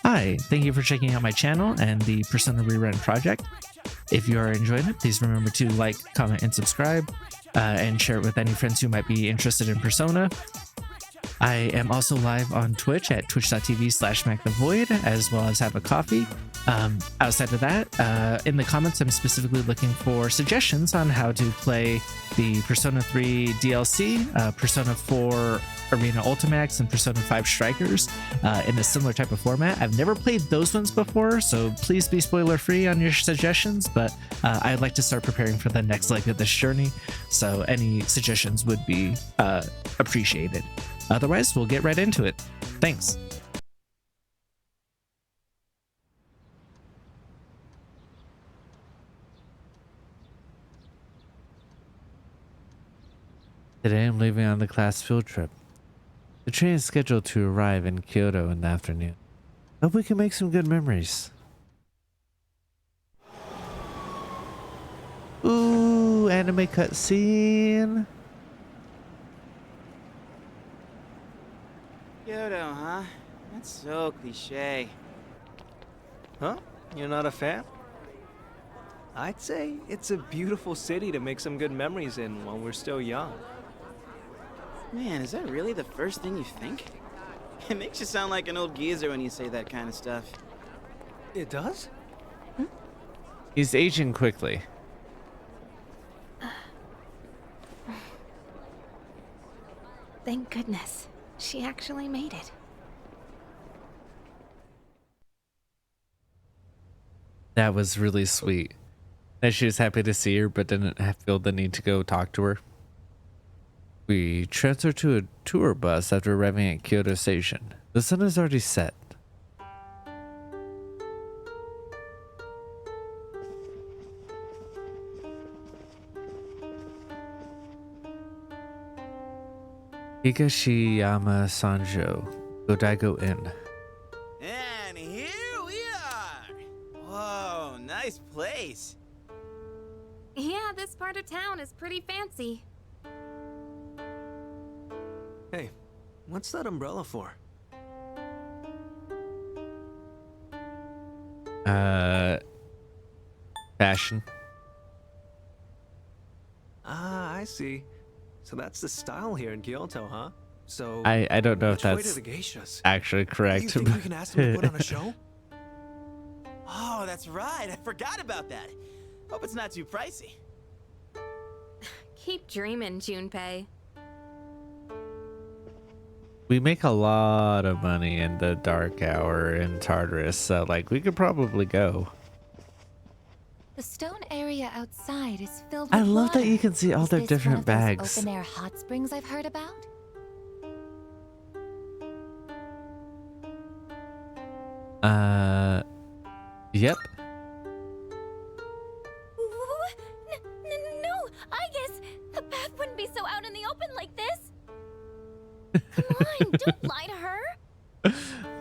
Hi, thank you for checking out my channel and the Persona Rerun project. If you are enjoying it, please remember to like, comment, and subscribe, and share it with any friends who might be interested in Persona. I am also live on Twitch at twitch.tv/MacTheVoid, as well as have a coffee. Outside of that, in the comments, I'm specifically looking for suggestions on how to play the Persona 3 DLC, Persona 4 Arena Ultimax, and Persona 5 Strikers in a similar type of format. I've never played those ones before, so please be spoiler free on your suggestions, but I'd like to start preparing for the next leg of this journey, so any suggestions would be appreciated. Otherwise, we'll get right into it. Thanks. Today I'm leaving on the class field trip. The train is scheduled to arrive in Kyoto in the afternoon. Hope we can make some good memories. Ooh, anime cutscene. Kyoto, huh? That's so cliche. Huh? You're not a fan? I'd say it's a beautiful city to make some good memories in while we're still young. Man, is that really the first thing you think? It makes you sound like an old geezer when you say that kind of stuff. It does? He's aging quickly. Thank goodness. She actually made it. That was really sweet. That she was happy to see her, but didn't feel the need to go talk to her. We transferred to a tour bus after arriving at Kyoto Station. The sun is already set. Higashiyama Sanjo, Godaigo Inn. And here we are! Whoa, nice place. Yeah, this part of town is pretty fancy. Hey, what's that umbrella for? Fashion. Ah, I see. So that's the style here in Kyoto, huh? So I don't know if which way to that's the geishas? actually correct. You think we can ask them to put on a show? Oh, that's right. I forgot about that. Hope it's not too pricey. Keep dreaming, Junpei. We make a lot of money in the dark hour in Tartarus, so like we could probably go. The stone area outside is filled with I love water. that you can see all Is their this different one of those bags. open-air hot springs I've heard about? Yep. No, I guess the bath wouldn't be so out in the open like this. Come on, don't lie to her.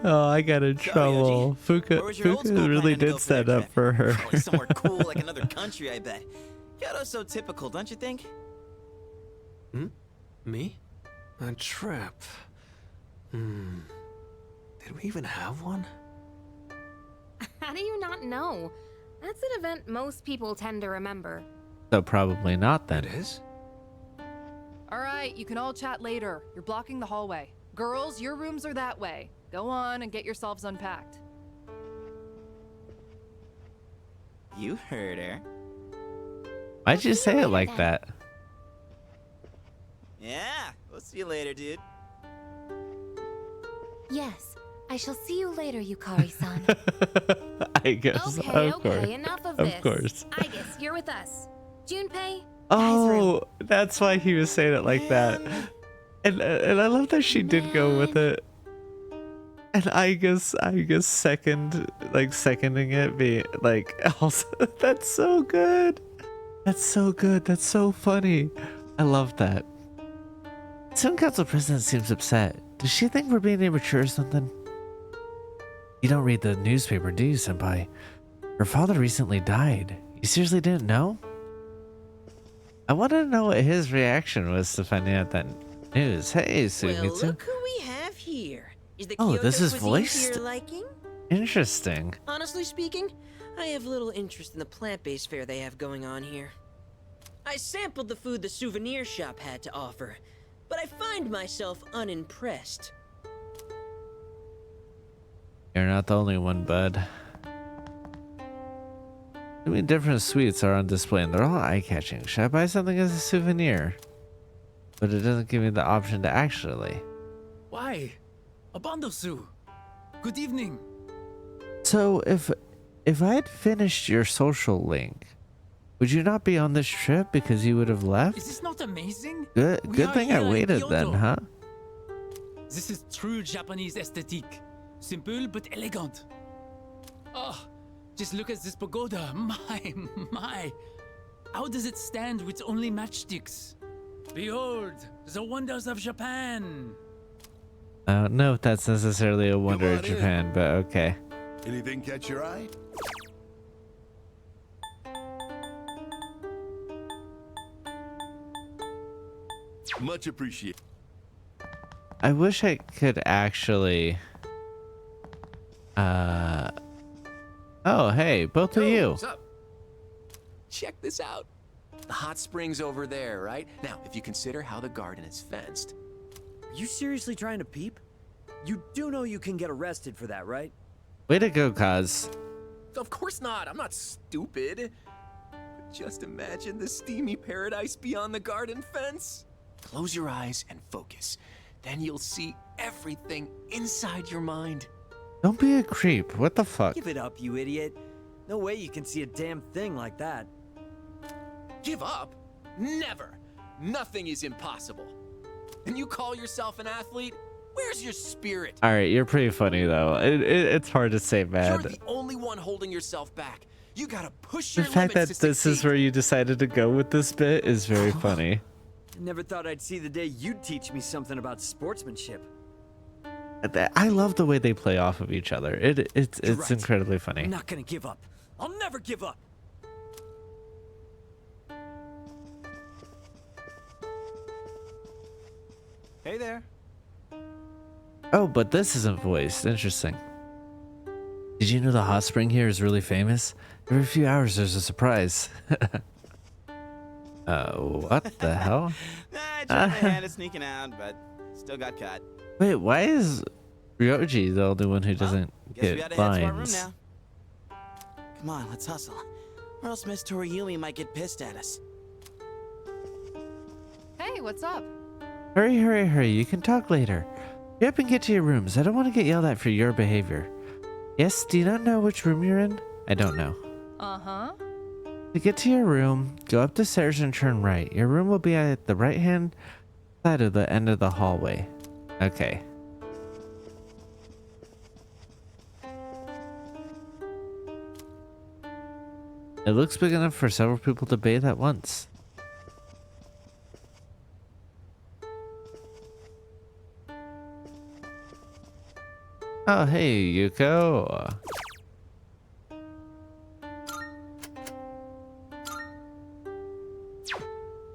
Oh, I got in So, trouble. Yoji, Fuka where was your old school really plan to go did for set their up trip? for her. Probably somewhere cool like another country, I bet. Kyoto's so typical, don't you think? Me? A trip? Did we even have one? How do you not know? That's an event most people tend to remember. So probably not then. It is? All right, you can all chat later. You're blocking the hallway. Girls, your rooms are that way. Go on and get yourselves unpacked. You heard her. Why'd you say it like that? Yeah, we'll see you later, dude. Yes, I shall see you later, Yukari-san. I guess. Okay, of course. okay, enough of Of this. course. I guess you're with us. Junpei, Oh, that's why he was saying it like that. And I love that she did go with it. And I guess seconding it be like also that's so good. That's so good. That's so funny. I love that. Some council president seems upset. Does she think we're being immature or something? You don't read the newspaper, do you, senpai? Her father recently died. You seriously didn't know? I want to know what his reaction was to finding out that news. Hey, Well, Sumitsu. look who we have here. Is the Oh, Kyoto this is cuisine voiced? to your liking? Interesting. Honestly speaking, I have little interest in the plant-based fare they have going on here. I sampled the food the souvenir shop had to offer, but I find myself unimpressed. You're not the only one, bud. I mean, different sweets are on display and they're all eye-catching. Should I buy something as a souvenir? But it doesn't give me the option to actually. Why? Abandosu. Good evening. So if I had finished your social link, would you not be on this trip because you would have left? Is this not amazing? Good We are thing I here in waited then, Kyoto. huh? This is true Japanese aesthetic. Simple but elegant. Oh, just look at this pagoda. My. How does it stand with only matchsticks? Behold, the wonders of Japan. I don't know if that's necessarily a wonder on of in. Japan, but okay. Anything catch your eye? Much appreciated. I wish I could actually. Oh, hey, both of you. What's up? Check this out. The hot spring's over there, right? Now, if you consider how the garden is fenced. Are you seriously trying to peep? You do know you can get arrested for that, right? Way to go, Kaz. Of course not. I'm not stupid. But just imagine the steamy paradise beyond the garden fence. Close your eyes and focus. Then you'll see everything inside your mind. Don't be a creep. What the fuck? Give it up, you idiot. No way you can see a damn thing like that. Give up? Never. Nothing is impossible. And you call yourself an athlete? Where's your spirit? All right, you're pretty funny though. It's hard to say, You're man. the only one holding yourself back. You gotta push The your fact that limits to this is succeed. where you decided to go with this bit is very funny. Never thought I'd see the day you'd teach me something about sportsmanship. I love the way they play off of each other. It's right. incredibly funny. I'm not gonna give up. I'll never give up. Hey there. Oh, but this isn't voiced. Interesting. Did you know the hot spring here is really famous? Every few hours there's a surprise. What the hell? I tried my hand at sneaking out, but still got caught. Wait, why is Ryoji the only one who doesn't Guess we get gotta head to our room fines? now. Come on, let's hustle. Or else Miss Toriumi might get pissed at us. Hey, what's up? Hurry, hurry, hurry. You can talk later. Hurry up and get to your rooms. I don't want to get yelled at for your behavior. Yes, do you not know which room you're in? I don't know. Uh-huh. To get to your room, go up the stairs and turn right. Your room will be at the right-hand side of the end of the hallway. Okay. It looks big enough for several people to bathe at once. Oh, hey, Yuko.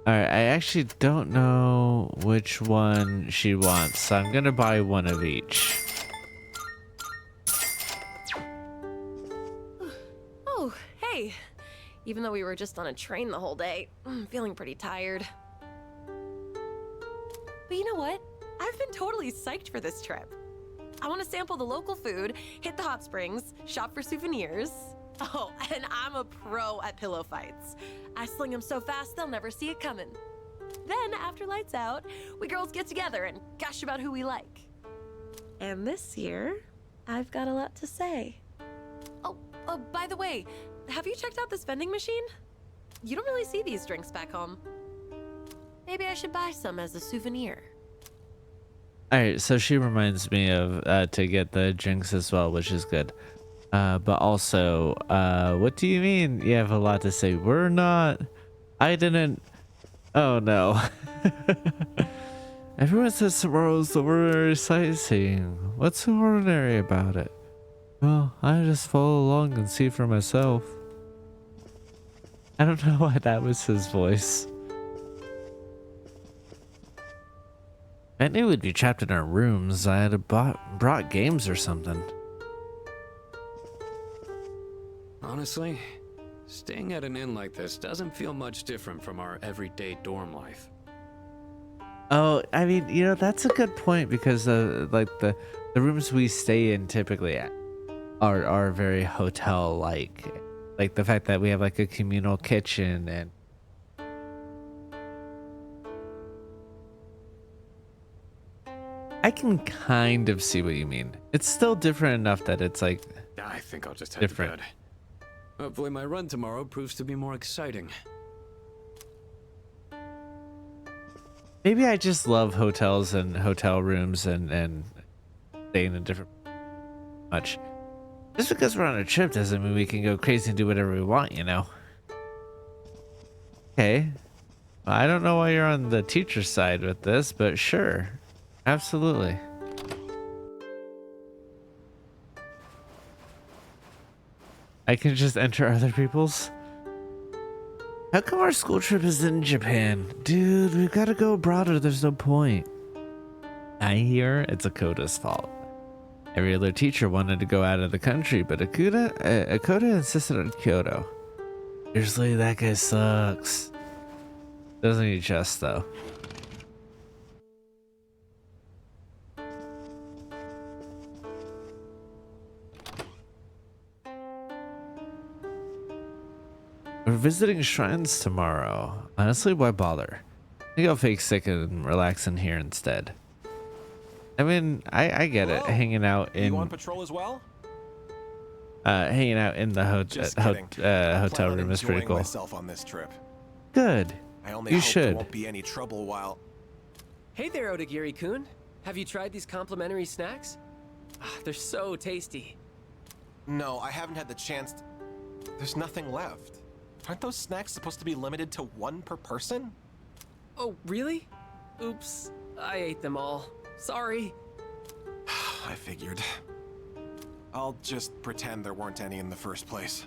Alright, I actually don't know which one she wants, so I'm gonna buy one of each. Oh, hey. Even though we were just on a train the whole day, I'm feeling pretty tired. But you know what? I've been totally psyched for this trip. I want to sample the local food, hit the hot springs, shop for souvenirs. Oh, and I'm a pro at pillow fights. I sling them so fast they'll never see it coming. Then, after lights out, we girls get together and gush about who we like. And this year, I've got a lot to say. Oh, by the way, have you checked out this vending machine? You don't really see these drinks back home. Maybe I should buy some as a souvenir. Alright, so she reminds me of to get the drinks as well, which is good. But also, what do you mean you have a lot to say? We're not... I didn't... Oh no. Everyone says tomorrow's the ordinary sightseeing. What's so ordinary about it? Well, I just follow along and see for myself. I don't know why that was his voice. I knew we'd be trapped in our rooms. I had brought games or something. Honestly, staying at an inn like this doesn't feel much different from our everyday dorm life. Oh, I mean, you know, that's a good point because like the rooms we stay in typically are very hotel like the fact that we have like a communal kitchen and I can kind of see what you mean. It's still different enough that it's like I think I'll just head different. to bed. Hopefully my run tomorrow proves to be more exciting. Maybe I just love hotels and hotel rooms and staying in different much. Just because we're on a trip doesn't mean we can go crazy and do whatever we want, you know? Okay. Well, I don't know why you're on the teacher side with this, but sure. Absolutely. I can just enter other people's? How come our school trip is in Japan? Dude, we've got to go abroad or there's no point. I hear it's Akota's fault. Every other teacher wanted to go out of the country, but Akota insisted on Kyoto. Seriously, that guy sucks. Doesn't he just, though? We're visiting shrines tomorrow. Honestly, why bother? I think I'll fake sick and relax in here instead. I mean, I get it. Hanging out in... You on patrol as well? Hanging out in the hotel room is pretty cool. Myself on this trip. Good. I only You hope should. there won't be any trouble while... Hey there, Odagiri-kun. Have you tried these complimentary snacks? They're so tasty. No, I haven't had the chance. There's nothing left. Aren't those snacks supposed to be limited to one per person? Oh, really? Oops. I ate them all. Sorry. I figured. I'll just pretend there weren't any in the first place.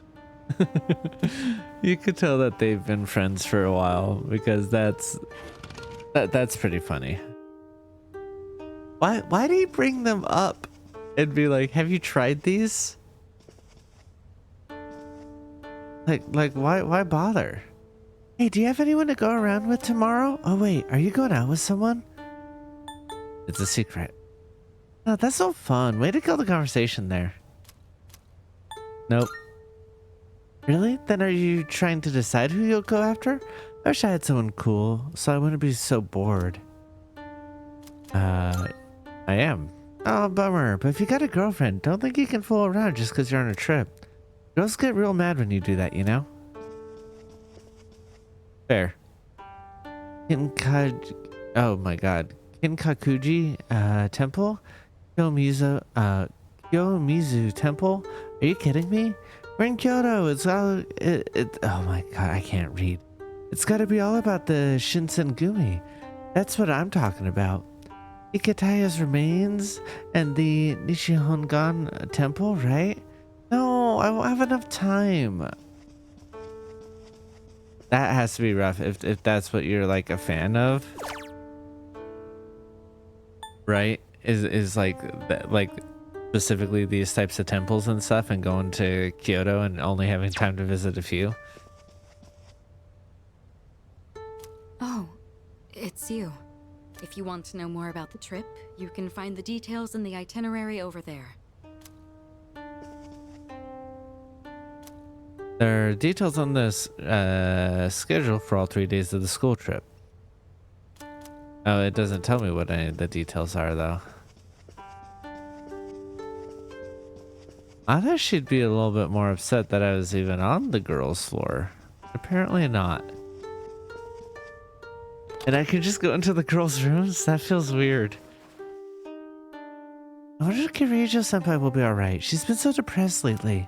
You could tell that they've been friends for a while because that's pretty funny. Why do you bring them up and be like, have you tried these? Like why bother? Hey, do you have anyone to go around with tomorrow? Oh wait, are you going out with someone? It's a secret. Oh, that's so fun. Way to kill the conversation there. Nope. Really? Then are you trying to decide who you'll go after? I wish I had someone cool, so I wouldn't be so bored. I am. Oh, bummer. But if you got a girlfriend, don't think you can fool around just because you're on a trip. Girls get real mad when you do that, you know? Fair. Oh my god. Kinkakuji Temple? Kiyomizu Temple? Are you kidding me? We're in Kyoto. It's all... oh my god, I can't read. It's gotta be all about the Shinsengumi. That's what I'm talking about. Iketaya's remains and the Nishihongan Temple, right? No, I won't have enough time. That has to be rough if that's what you're like a fan of. Right? Is like specifically these types of temples and stuff and going to Kyoto and only having time to visit a few. Oh, it's you. If you want to know more about the trip, you can find the details in the itinerary over there. There are details on this schedule for all 3 days of the school trip. Oh, it doesn't tell me what any of the details are, though. I thought she'd be a little bit more upset that I was even on the girls' floor. Apparently not. And I can just go into the girls' rooms? That feels weird. I wonder if Kirijo-senpai will be alright. She's been so depressed lately.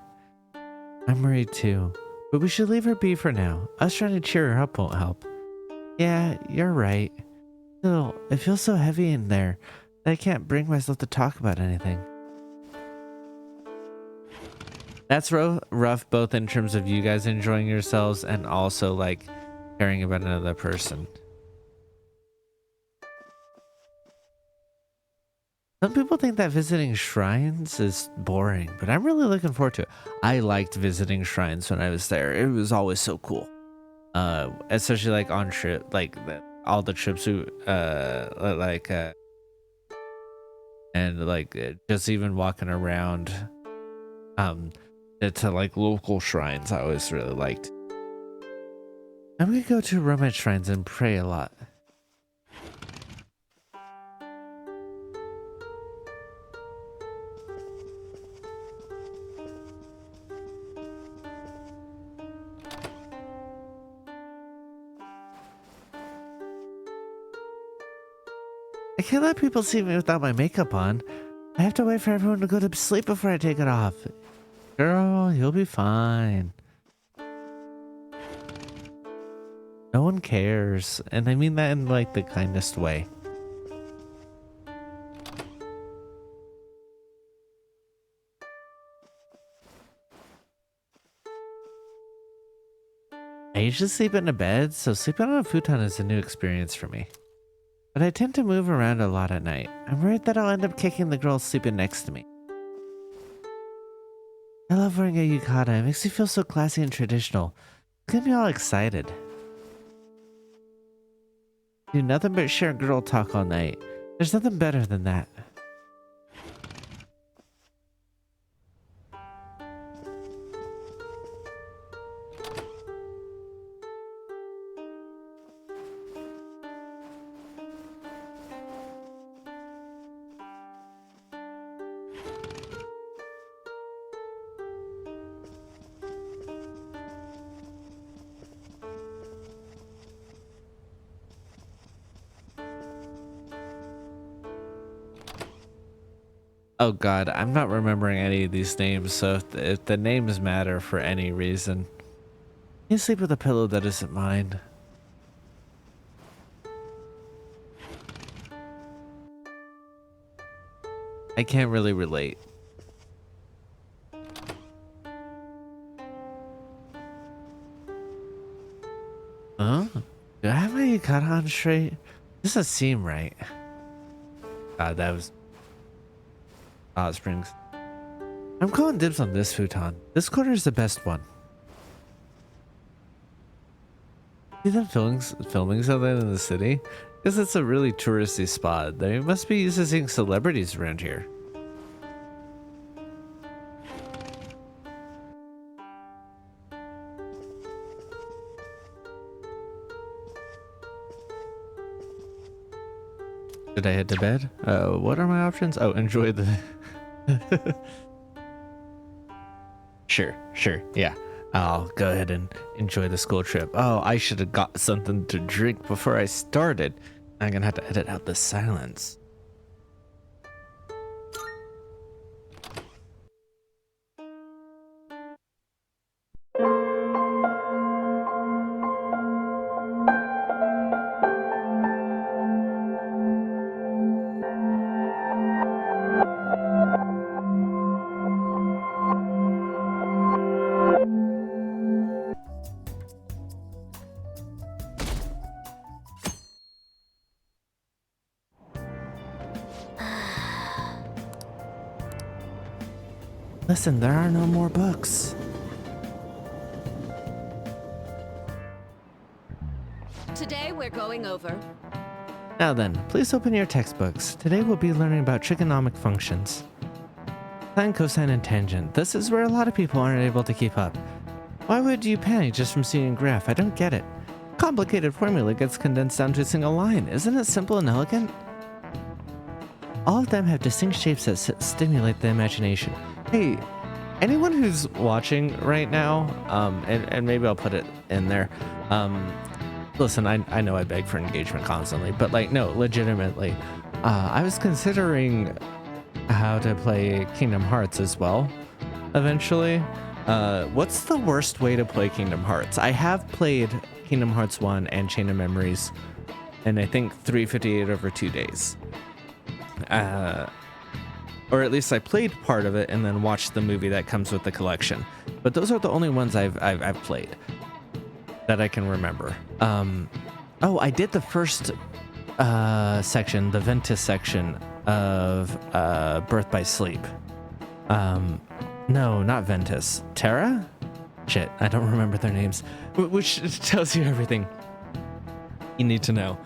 I'm worried too. But we should leave her be for now. Us trying to cheer her up won't help. Yeah, you're right. Still, it feels so heavy in there that I can't bring myself to talk about anything. That's rough both in terms of you guys enjoying yourselves and also like caring about another person. Some people think that visiting shrines is boring, but I'm really looking forward to it. I liked visiting shrines when I was there. It was always so cool. Especially like on trip, like all the trips we, and like just even walking around, to like local shrines, I always really liked. I'm gonna go to romance shrines and pray a lot. I can't let people see me without my makeup on. I have to wait for everyone to go to sleep before I take it off. Girl, you'll be fine. No one cares, and I mean that in like the kindest way. I usually sleep in a bed, so sleeping on a futon is a new experience for me. But I tend to move around a lot at night. I'm worried that I'll end up kicking the girl sleeping next to me. I love wearing a yukata. It makes me feel so classy and traditional. It's gonna be all excited. Do nothing but share girl talk all night. There's nothing better than that. Oh god, I'm not remembering any of these names, so if the names matter for any reason. You sleep with a pillow that isn't mine. I can't really relate. Huh? Do I have my yukata on straight? This doesn't seem right. God, that was... Hot Springs. I'm calling dibs on this futon. This corner is the best one. See them filming something in the city? Because it's a really touristy spot. They must be used to seeing celebrities around here. Should I head to bed? What are my options? Oh, enjoy the... Sure, yeah. I'll go ahead and enjoy the school trip. Oh, I should have got something to drink before I started. I'm gonna have to edit out the silence. Listen, there are no more books. Today we're going over. Now then, please open your textbooks. Today we'll be learning about trigonomic functions. Sine, cosine, and tangent. This is where a lot of people aren't able to keep up. Why would you panic just from seeing a graph? I don't get it. Complicated formula gets condensed down to a single line. Isn't it simple and elegant? All of them have distinct shapes that stimulate the imagination. Hey, anyone who's watching right now, and maybe I'll put it in there. Listen, I know I beg for engagement constantly, but like, no, legitimately, I was considering how to play Kingdom Hearts as well, eventually. What's the worst way to play Kingdom Hearts? I have played Kingdom Hearts 1 and Chain of Memories, and I think 358 over 2 days. Or at least I played part of it and then watched the movie that comes with the collection. But those are the only ones I've played that I can remember. Oh, I did the first section, the Ventus section, of Birth by Sleep. No, not Ventus. Terra? Shit, I don't remember their names. Which tells you everything you need to know.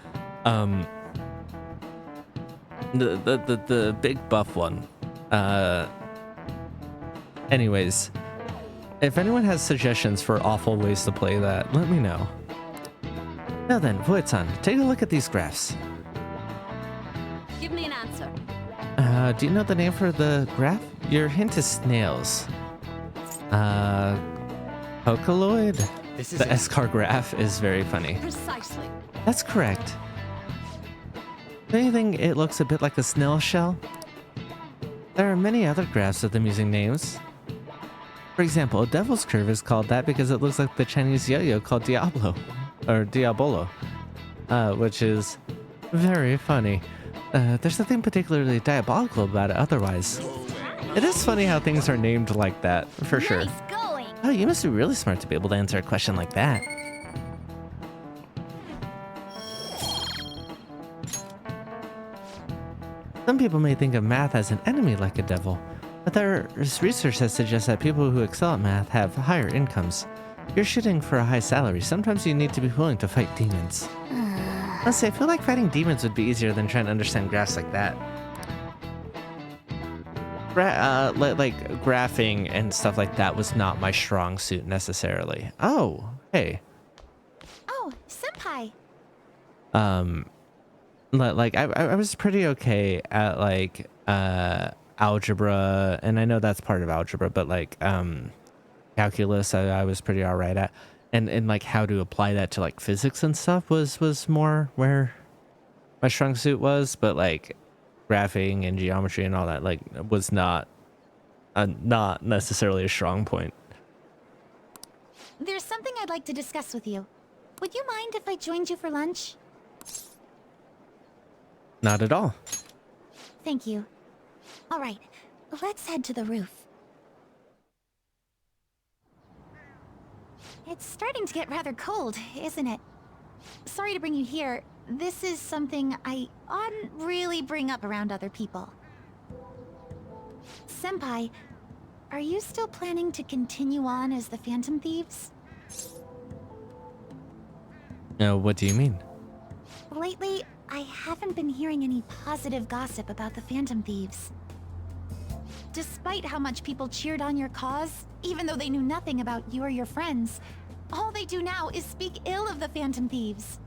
The big buff one. Anyways, if anyone has suggestions for awful ways to play that, let me know. Now then, Void-san, take a look at these graphs. Give me an answer. Do you know the name for the graph? Your hint is snails. Vocaloid? The S-car graph is very funny. Precisely. That's correct. Don't you think it looks a bit like a snail shell? There are many other graphs with amusing names. For example, a devil's curve is called that because it looks like the Chinese yo-yo called Diablo, or Diabolo, which is very funny. There's nothing particularly diabolical about it otherwise. It is funny how things are named like that, for sure. Oh, you must be really smart to be able to answer a question like that. Some people may think of math as an enemy like a devil, but there is research that suggests that people who excel at math have higher incomes. If you're shooting for a high salary, sometimes you need to be willing to fight demons. Honestly, I feel like fighting demons would be easier than trying to understand graphs like that. Like graphing and stuff like that was not my strong suit necessarily. Oh, hey. Oh, senpai. Like I was pretty okay at like algebra, and I know that's part of algebra, but like calculus I was pretty all right at, and like how to apply that to like physics and stuff was more where my strong suit was, but like graphing and geometry and all that like was not necessarily a strong point. There's something I'd like to discuss with you. Would you mind if I joined you for lunch? Not at all. Thank you. All right, let's head to the roof. It's starting to get rather cold, isn't it? Sorry to bring you here. This is something I oughtn't really bring up around other people. Senpai, are you still planning to continue on as the Phantom Thieves? What do you mean? Lately, I haven't been hearing any positive gossip about the Phantom Thieves. Despite how much people cheered on your cause, even though they knew nothing about you or your friends, all they do now is speak ill of the Phantom Thieves.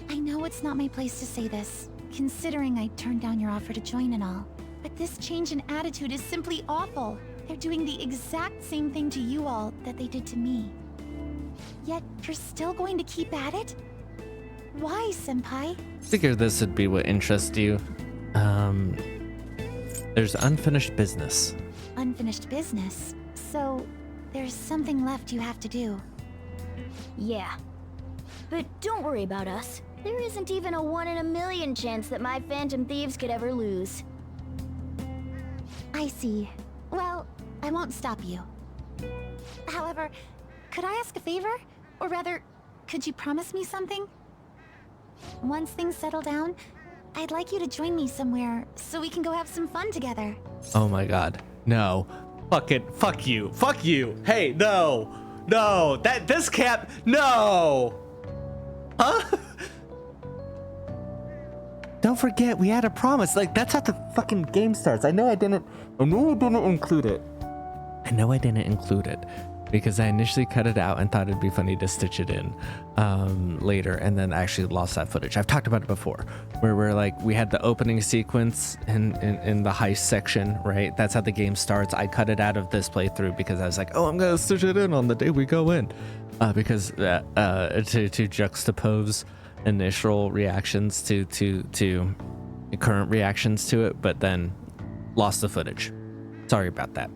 I know it's not my place to say this, considering I turned down your offer to join and all, but this change in attitude is simply awful. They're doing the exact same thing to you all that they did to me. Yet, you're still going to keep at it? Why, senpai? Figured this would be what interests you. There's unfinished business. Unfinished business? So, there's something left you have to do. Yeah. But don't worry about us. There isn't even a 1 in a million chance that my Phantom Thieves could ever lose. I see. Well, I won't stop you. However, could I ask a favor? Or rather, could you promise me something? Once things settle down, I'd like you to join me somewhere so we can go have some fun together. Oh my god. No. Fuck you. Fuck you. Hey, no. No. This can't. No. Huh? Don't forget, we had a promise. Like, that's how the fucking game starts. I know I didn't include it. Because I initially cut it out and thought it'd be funny to stitch it in later, and then I actually lost that footage. I've talked about it before, where we're like, we had the opening sequence in the heist section, right? That's how the game starts. I cut it out of this playthrough because I was like, oh, I'm gonna stitch it in on the day we go in, because to juxtapose initial reactions to current reactions to it, but then lost the footage. Sorry about that.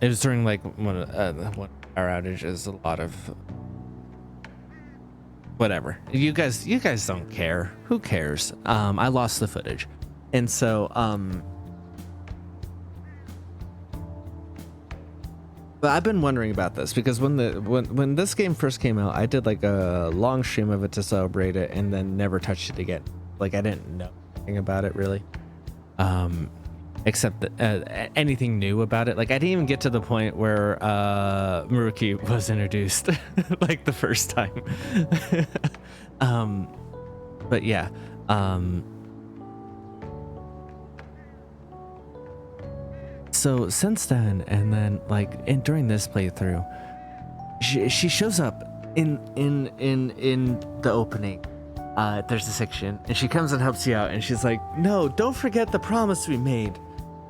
It was during like one our outages, a lot of whatever. You guys don't care. Who cares? I lost the footage, and so but I've been wondering about this because when this game first came out, I did like a long stream of it to celebrate it, and then never touched it again. Like I didn't know anything about it really. Except anything new about it. Like I didn't even get to the point where Maruki was introduced like the first time. But yeah. So since then, and then like during this playthrough, she shows up in the opening. There's a section and she comes and helps you out and she's like, no, don't forget the promise we made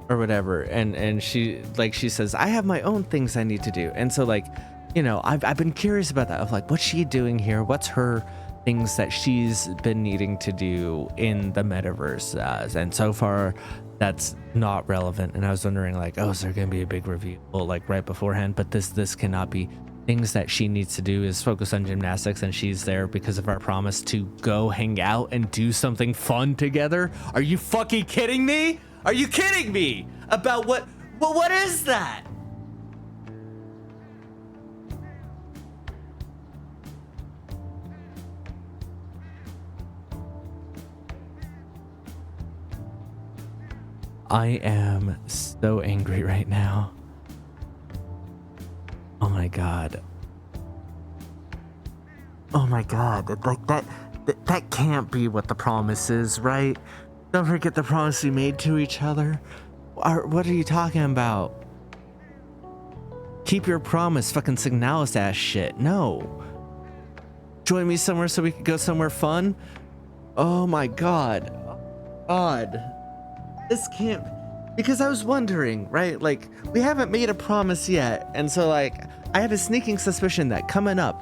or whatever. And she says, I have my own things I need to do. And so like, you know, I've been curious about that of like, what's she doing here? What's her things that she's been needing to do in the metaverse? And so far that's not relevant. And I was wondering like, oh, is there going to be a big reveal like right beforehand? But this cannot be. Things that she needs to do is focus on gymnastics, and she's there because of our promise to go hang out and do something fun together. Are you fucking kidding me? Are you kidding me? About what? Well, what is that? I am so angry right now. Oh my god. Oh my god. Like that can't be what the promise is, right? Don't forget the promise we made to each other. What are you talking about? Keep your promise, fucking Signalis ass shit. No. Join me somewhere so we could go somewhere fun? Oh my god. God. This can't... Because I was wondering, right? Like, we haven't made a promise yet. And so, like, I had a sneaking suspicion that coming up,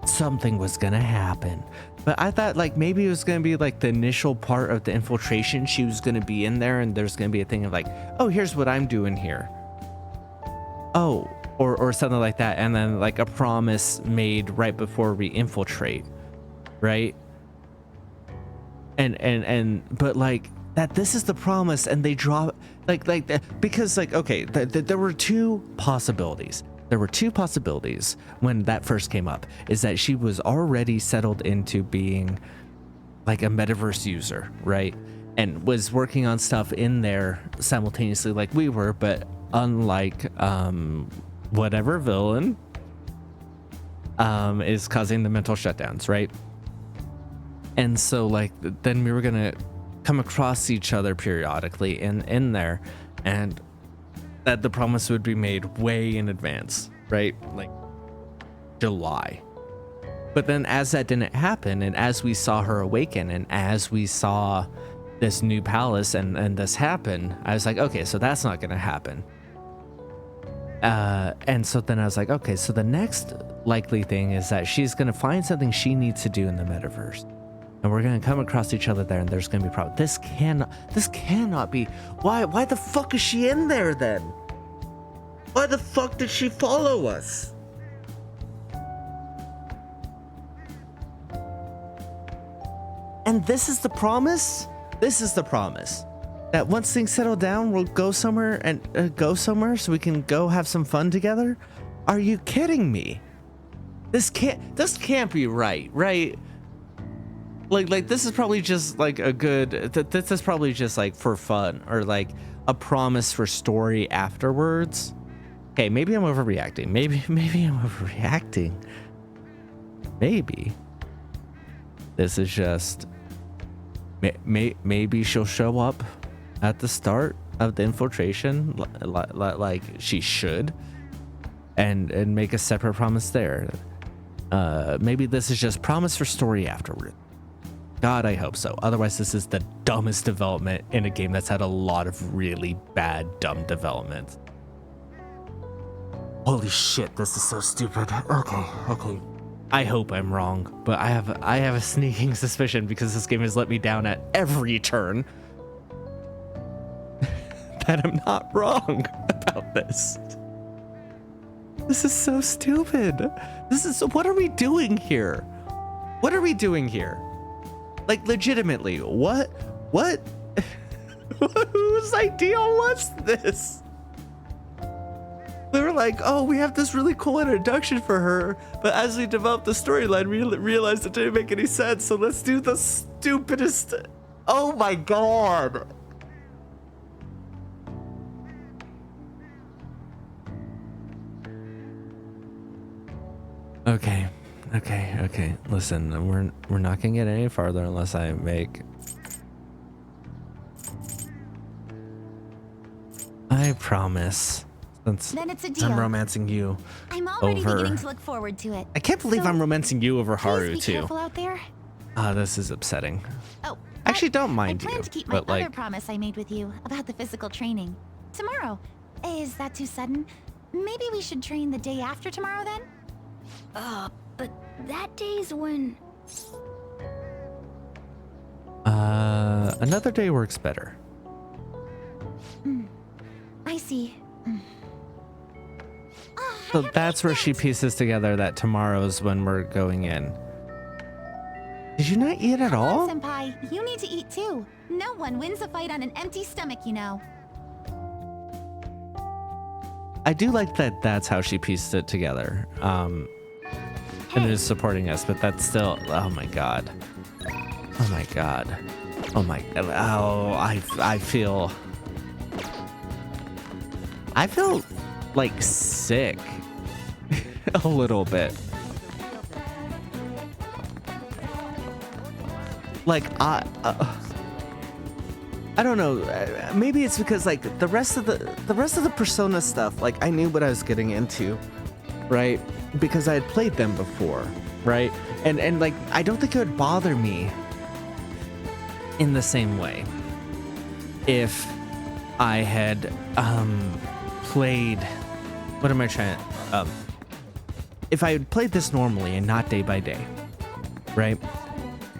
something was gonna happen. But I thought, like, maybe it was gonna be, like, the initial part of the infiltration. She was gonna be in there, and there's gonna be a thing of, like, oh, here's what I'm doing here. Oh, or something like that. And then, like, a promise made right before we infiltrate, right? But, like, that this is the promise, and they draw... because like, okay, there were two possibilities. There were two possibilities when that first came up, is that she was already settled into being like a metaverse user, right? And was working on stuff in there simultaneously like we were, but unlike whatever villain is causing the mental shutdowns, right? And so like, then we were gonna come across each other periodically in there, and that the promise would be made way in advance, right? Like July. But then as that didn't happen, and as we saw her awaken, and as we saw this new palace and this happen, I was like, okay, so that's not gonna happen. And so then I was like, okay, so the next likely thing is that she's gonna find something she needs to do in the metaverse. And we're gonna come across each other there, and there's gonna be problems. This cannot be. Why the fuck is she in there then? Why the fuck did she follow us? And this is the promise? This is the promise. That once things settle down, we'll go somewhere and go somewhere so we can go have some fun together? Are you kidding me? This can't be right? Like this is probably just like a good, this is probably just like for fun, or like a promise for story afterwards. Okay, maybe I'm overreacting. Maybe I'm overreacting. Maybe this is just, maybe she'll show up at the start of the infiltration like she should, and make a separate promise there. Maybe this is just promise for story afterward. God, I hope so. Otherwise, this is the dumbest development in a game that's had a lot of really bad, dumb development. Holy shit, this is so stupid. Okay. I hope I'm wrong, but I have a sneaking suspicion, because this game has let me down at every turn, that I'm not wrong about this. This is so stupid. What are we doing here? What are we doing here? Like, legitimately, what whose idea was this? We were like, oh, we have this really cool introduction for her, but as we developed the storyline, we realized it didn't make any sense, so let's do the stupidest... Oh my god. Okay. Listen, we're not gonna get any farther unless I make. I promise. Since Then it's a deal. I'm romancing you. I'm already over... beginning to look forward to it. I can't believe I'm romancing you over Haru Please be too. careful out there. This is upsetting. Oh, actually, don't mind I plan you. to keep my but like, other promise I made with you about the physical training. Tomorrow. Is that too sudden? Maybe we should train the day after tomorrow then? But that day's when... another day works better. I see. So that's where she pieces together that tomorrow's when we're going in. Did you not eat at all? Senpai, you need to eat too. No one wins a fight on an empty stomach, you know. I do like that that's how she pieced it together. And is supporting us, but that's still, oh my god. Oh my god. Oh my, oh, I feel like sick a little bit. Like I don't know. Maybe it's because like the rest of the Persona stuff, like I knew what I was getting into, right? Because I had played them before, right? And like I don't think it would bother me in the same way if I had played, what am I trying to, if I had played this normally and not day by day, right?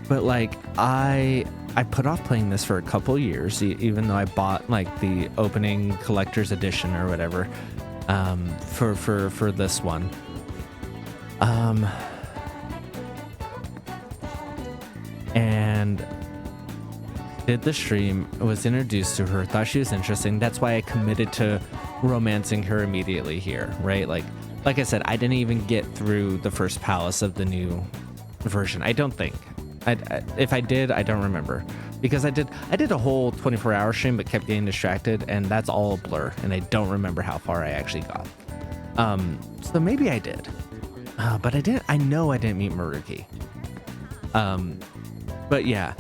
But like I put off playing this for a couple years, even though I bought like the opening collector's edition or whatever for this one. And did the stream, was introduced to her, thought she was interesting. That's why I committed to romancing her immediately here, right? Like I said, I didn't even get through the first palace of the new version. I don't think. If I did, I don't remember, because I did a whole 24-hour stream but kept getting distracted, and that's all a blur, and I don't remember how far I actually got. So maybe I did, but I know I didn't meet Maruki. But yeah,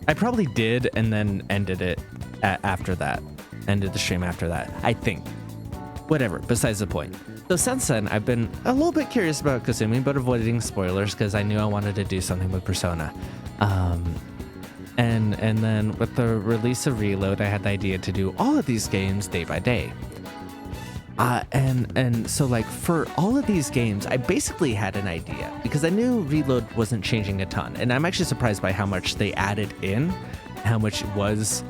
I probably did, and then ended it after that, ended the stream after that, I think. Whatever, besides the point. So since then, I've been a little bit curious about Kasumi, but avoiding spoilers because I knew I wanted to do something with Persona. And then with the release of Reload, I had the idea to do all of these games day by day. And so like for all of these games, I basically had an idea because I knew Reload wasn't changing a ton. And I'm actually surprised by how much they added in, how much it was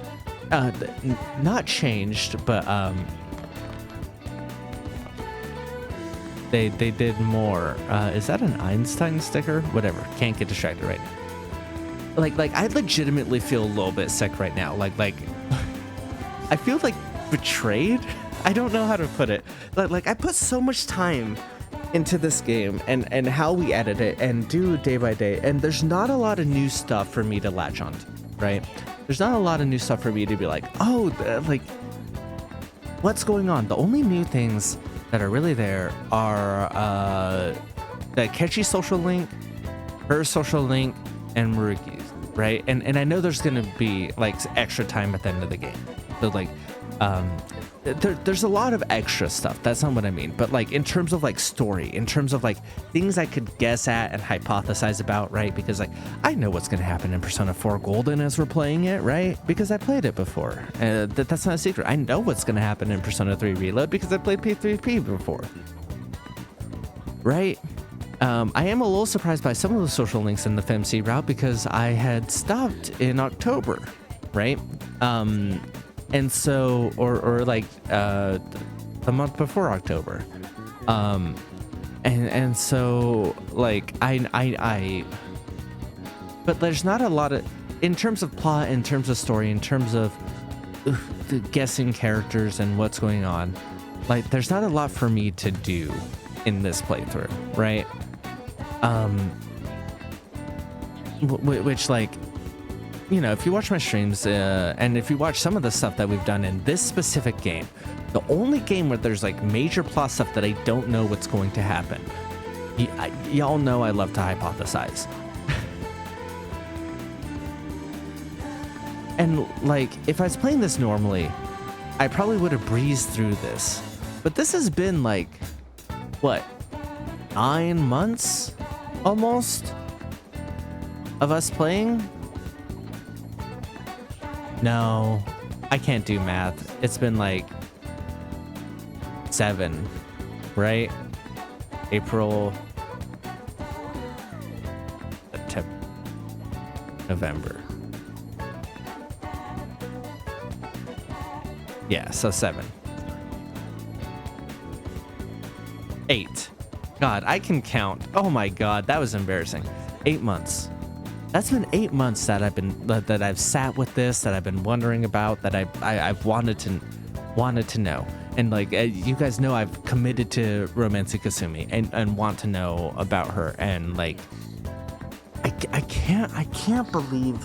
not changed, but they did more. Is that an Einstein sticker? Whatever. Can't get distracted right now. Like I legitimately feel a little bit sick right now. Like I feel like betrayed. I don't know how to put it. Like I put so much time into this game and how we edit it and do day by day, and there's not a lot of new stuff for me to latch on to, right? There's not a lot of new stuff for me to be like, oh, like what's going on? The only new things that are really there are the Ketchy social link, her social link, and Maruki's, right? And I know there's gonna be like extra time at the end of the game. So like there's a lot of extra stuff. That's not what I mean. But like in terms of like story, in terms of like things I could guess at and hypothesize about, right? Because like I know what's gonna happen in Persona 4 Golden as we're playing it, right? Because I played it before. That's not a secret. I know what's gonna happen in Persona 3 Reload because I played P3P before, right? I am a little surprised by some of the social links in the FMC route because I had stopped in October, right? And so, or like the month before October, and so like but there's not a lot of, in terms of plot, in terms of story, in terms of guessing characters and what's going on, like there's not a lot for me to do in this playthrough, right? which like, you know, if you watch my streams and if you watch some of the stuff that we've done in this specific game, the only game where there's like major plot stuff that I don't know what's going to happen. Y'all know I love to hypothesize. And like, if I was playing this normally, I probably would have breezed through this. But this has been like, what, 9 months almost of us playing? No, I can't do math. It's been like 7, right? April, September, November. Yeah, so 7. 8. God, I can count. Oh my God, that was embarrassing. 8 months. That's been 8 months that I've sat with this, that I've been wondering about, that I've wanted to know. And like, you guys know I've committed to romancing Kasumi and want to know about her. And like, I can't believe.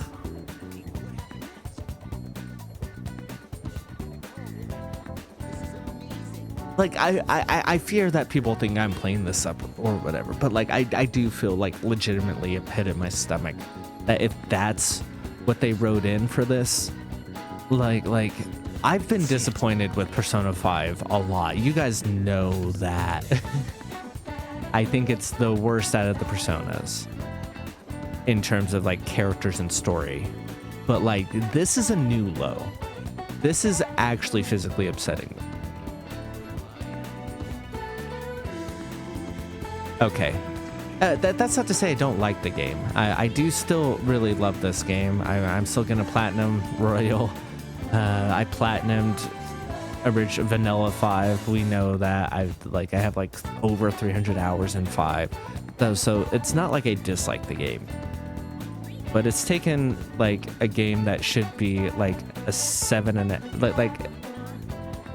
Like, I fear that people think I'm playing this up or whatever, but like, I do feel like legitimately a pit in my stomach that if that's what they wrote in for this, like I've been disappointed with Persona 5 a lot. You guys know that. I think it's the worst out of the Personas in terms of like characters and story, but like, this is a new low. This is actually physically upsetting. Okay, that's not to say I don't like the game. I do still really love this game. I'm still gonna platinum Royal. I platinumed original Vanilla 5. We know that I have like over 300 hours in 5. So it's not like I dislike the game, but it's taken like a game that should be like a 7 and like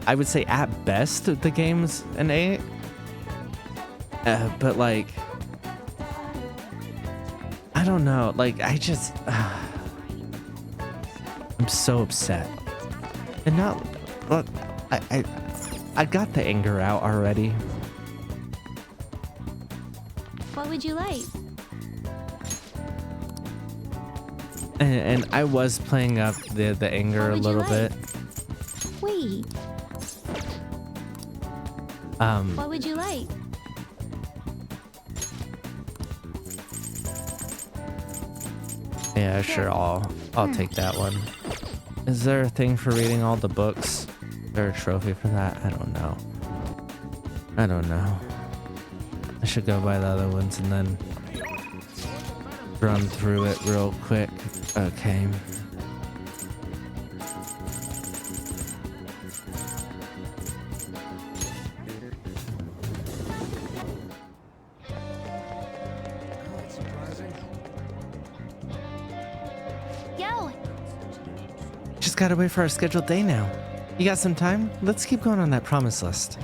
I would say at best the game's an 8. But like, I don't know, like I just I'm so upset. And not, look, I got the anger out already. What would you like? And I was playing up the anger a little bit. Wait. What would you like? Yeah, sure, I'll take that one. Is there a thing for reading all the books? Is there a trophy for that? I don't know. I should go buy the other ones and then run through it real quick. Okay. Gotta wait for our scheduled day now. You got some time? Let's keep going on that promise list.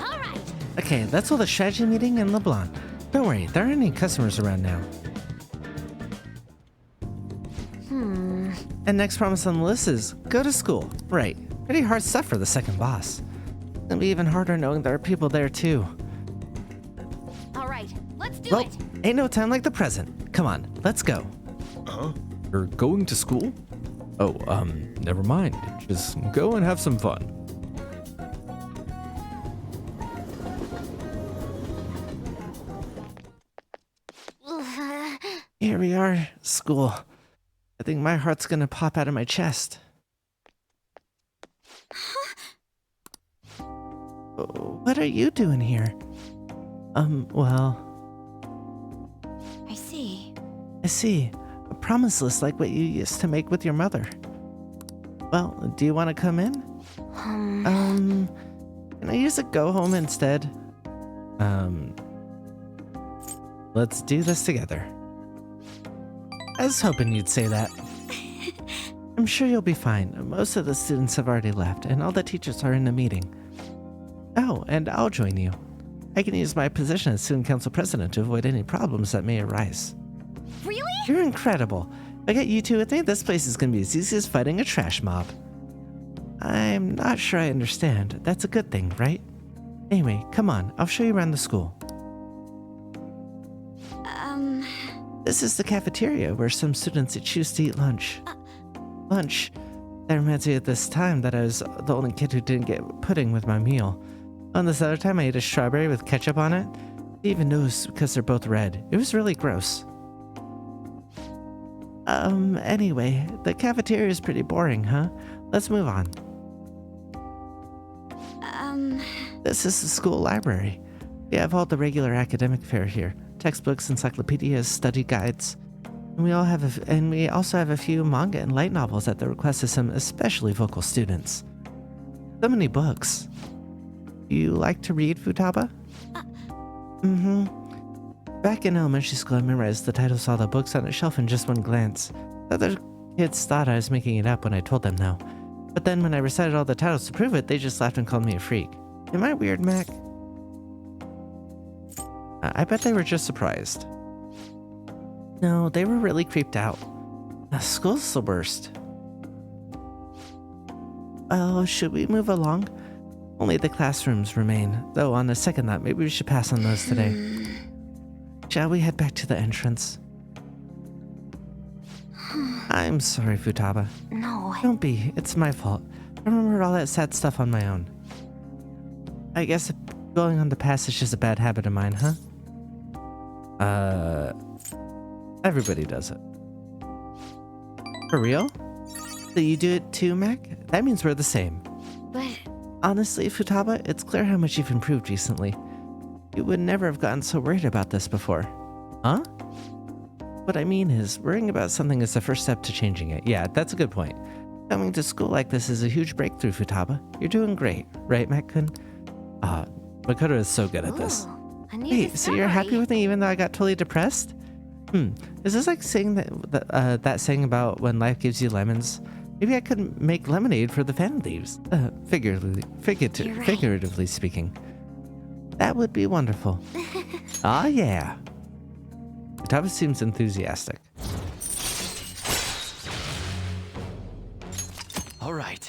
All right. Okay, let's hold a strategy meeting in LeBlanc. Don't worry, there aren't any customers around now. And next promise on the list is go to school. Right, pretty hard stuff for the second boss. It'll be even harder knowing there are people there too. All right, let's do it. Ain't no time like the present. Come on, let's go. You're going to school? Oh, never mind. Just go and have some fun. Here we are, school. I think my heart's gonna pop out of my chest. What are you doing here? Well... I see. A promise list like what you used to make with your mother. Well, do you want to come in? Can I use a go home instead? Let's do this together. I was hoping you'd say that. I'm sure you'll be fine. Most of the students have already left, and all the teachers are in a meeting. Oh, and I'll join you. I can use my position as student council president to avoid any problems that may arise. Really? You're incredible. If I get you two with me, this place is gonna be as easy as fighting a trash mob. I'm not sure I understand. That's a good thing, right? Anyway, come on, I'll show you around the school. This is the cafeteria where some students choose to eat lunch. Lunch? That reminds me of this time that I was the only kid who didn't get pudding with my meal. On this other time, I ate a strawberry with ketchup on it. I didn't even notice because they're both red. It was really gross. Anyway, the cafeteria is pretty boring, huh? Let's move on. This is the school library. We have all the regular academic fare here. Textbooks, encyclopedias, study guides. And we also have a few manga and light novels at the request of some especially vocal students. So many books. Do you like to read, Futaba? Back in elementary school, I memorized the titles of all the books on a shelf in just one glance. The other kids thought I was making it up when I told them no. But then when I recited all the titles to prove it, they just laughed and called me a freak. Am I weird, Mac? I bet they were just surprised. No, they were really creeped out. School's the worst. Oh, should we move along? Only the classrooms remain, though on a second thought, maybe we should pass on those today. Shall we head back to the entrance? I'm sorry, Futaba. No. Don't be. It's my fault. I remembered all that sad stuff on my own. I guess going on the past is just a bad habit of mine, huh? Everybody does it. For real? So you do it too, Mac? That means we're the same. But... Honestly, Futaba, it's clear how much you've improved recently. You would never have gotten so worried about this before. Huh? What I mean is, worrying about something is the first step to changing it. Yeah, that's a good point. Coming to school like this is a huge breakthrough, Futaba. You're doing great, right, Mac-kun? Makoto is so good at this. Wait, so you're happy with me even though I got totally depressed? Is this like saying that saying about when life gives you lemons? Maybe I could make lemonade for the Phantom Thieves. Figuratively speaking. That would be wonderful. Ah, yeah. Futaba seems enthusiastic. All right.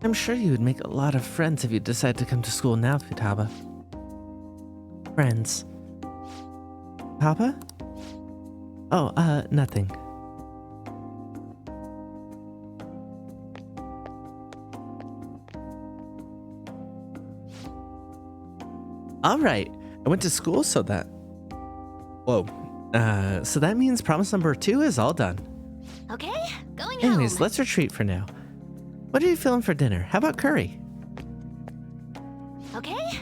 I'm sure you would make a lot of friends if you decide to come to school now, Futaba. Friends. Papa? Oh, nothing. Alright, I went to school so that... Whoa. So that means promise number 2 is all done. Okay, going Anyways, home. let's retreat for now. What are you feeling for dinner? How about curry? Okay.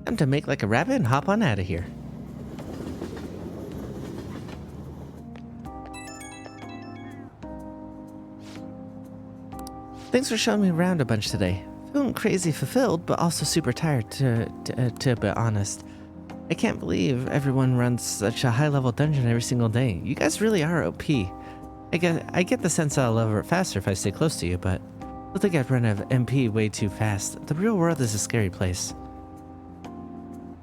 Time to make like a rabbit and hop on out of here. Thanks for showing me around a bunch today. Feeling crazy fulfilled, but also super tired to be honest. I can't believe everyone runs such a high-level dungeon every single day. You guys really are OP. I get the sense I'll level it faster if I stay close to you, but I think I'd run out of MP way too fast. The real world is a scary place.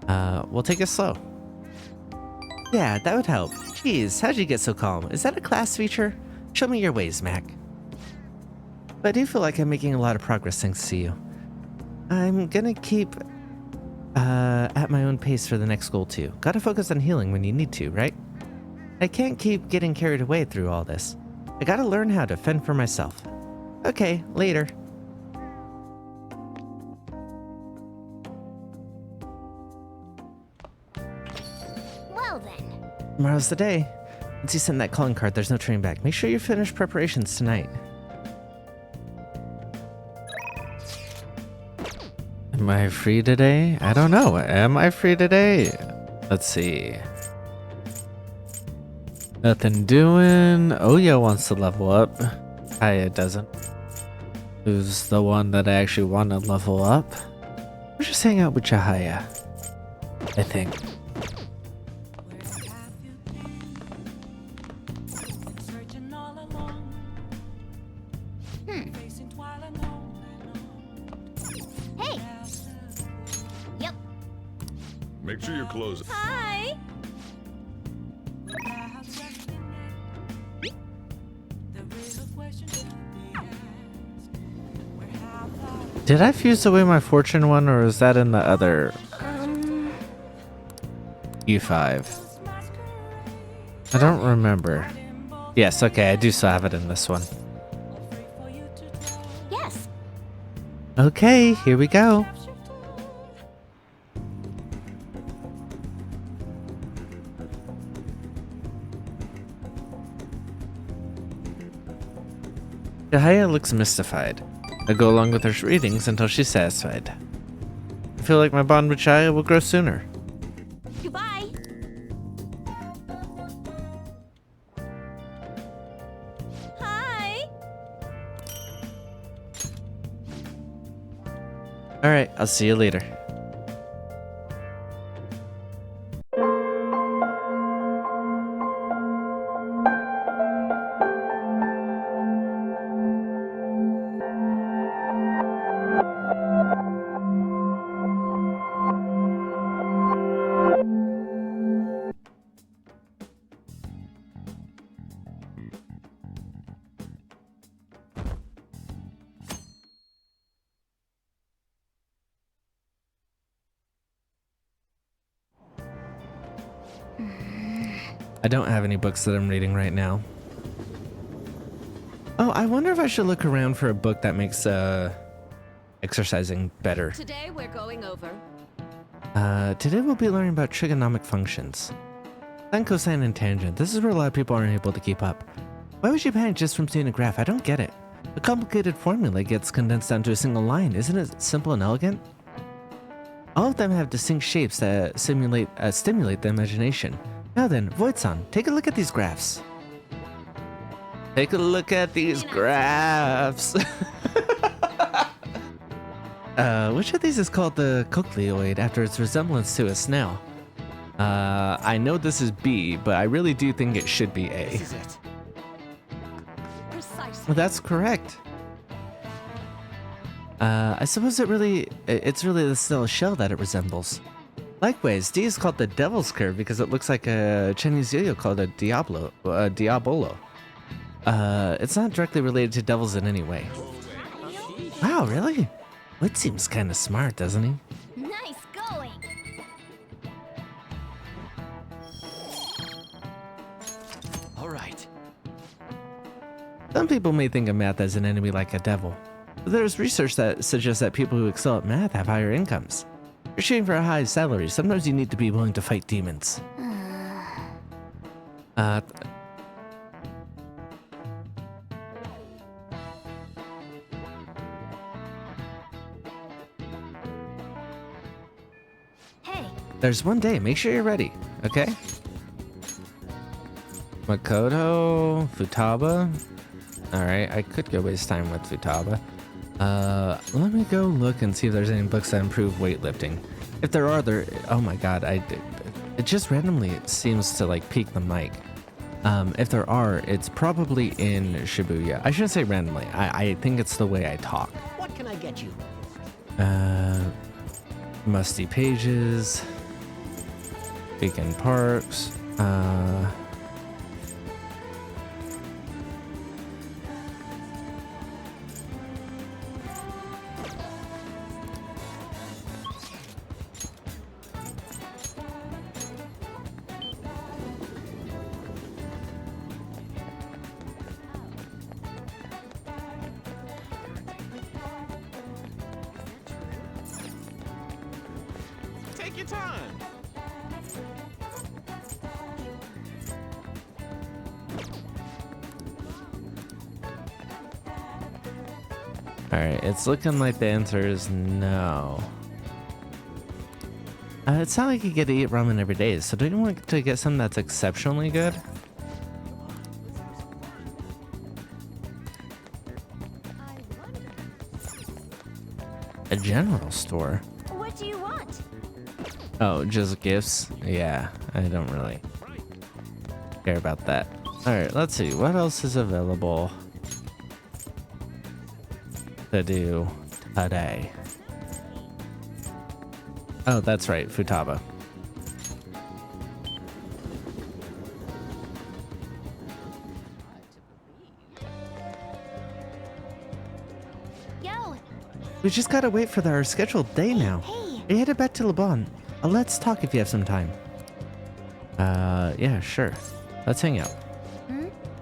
We'll take it slow. Yeah, that would help. Jeez, how'd you get so calm? Is that a class feature? Show me your ways, Mac. But I do feel like I'm making a lot of progress thanks to you. I'm gonna keep at my own pace for the next goal too. Gotta focus on healing when you need to, right? I can't keep getting carried away through all this. I gotta learn how to fend for myself. Okay, later. Well then. Tomorrow's the day. Once you send that calling card, there's no turning back. Make sure you finish preparations tonight. Am I free today? I don't know. Am I free today? Let's see. Nothing doing. Oya wants to level up. Haya doesn't. Who's the one that I actually want to level up? We'll just hang out with Chahaya, I think. Make sure you're closing. Hi! Did I fuse away my fortune one, or is that in the other U5? I don't remember. Yes, okay, I do still have it in this one. Yes. Okay, here we go. Jahaya looks mystified. I go along with her readings until she's satisfied. I feel like my bond with Jahaya will grow sooner. Goodbye. Hi. Alright, I'll see you later. I don't have any books that I'm reading right now. Oh, I wonder if I should look around for a book that makes exercising better. Today we're going over. Today we'll be learning about trigonomic functions. Sine, cosine, and tangent. This is where a lot of people aren't able to keep up. Why would you panic just from seeing a graph? I don't get it. A complicated formula gets condensed down to a single line. Isn't it simple and elegant? All of them have distinct shapes that stimulate the imagination. Now then, Void-san, take a look at these graphs. Take a look at these graphs. Which of these is called the cochleoid after its resemblance to a snail? I know this is B, but I really do think it should be A. This is it. Precisely. Well, that's correct. I suppose it's really the snail shell that it resembles. Likewise, D is called the Devil's Curve because it looks like a Chinese yo-yo called a Diabolo. It's not directly related to devils in any way. Wow, really? Wood seems kind of smart, doesn't he? Nice going. All right. Some people may think of math as an enemy like a devil. But there's research that suggests that people who excel at math have higher incomes. If you're shooting for a high salary, sometimes you need to be willing to fight demons. Hey. There's one day, make sure you're ready, okay? Makoto, Futaba. Alright, I could go waste time with Futaba. Let me go look and see if there's any books that improve weightlifting. If there are, oh my god, it just randomly seems to like peak the mic. If there are, it's probably in Shibuya. I shouldn't say randomly. I think it's the way I talk. What can I get you? Musty Pages, Beacon Parks, Take your time. Alright, it's looking like the answer is no. It's not like you get to eat ramen every day, so don't you want to get something that's exceptionally good? A general store? What do you want? Oh, just gifts? Yeah, I don't really care about that. Alright, let's see. What else is available to do today? Oh, that's right, Futaba. we just gotta wait for our scheduled day now. Are you headed back to Lebanon? Let's talk if you have some time. Yeah, sure. Let's hang out.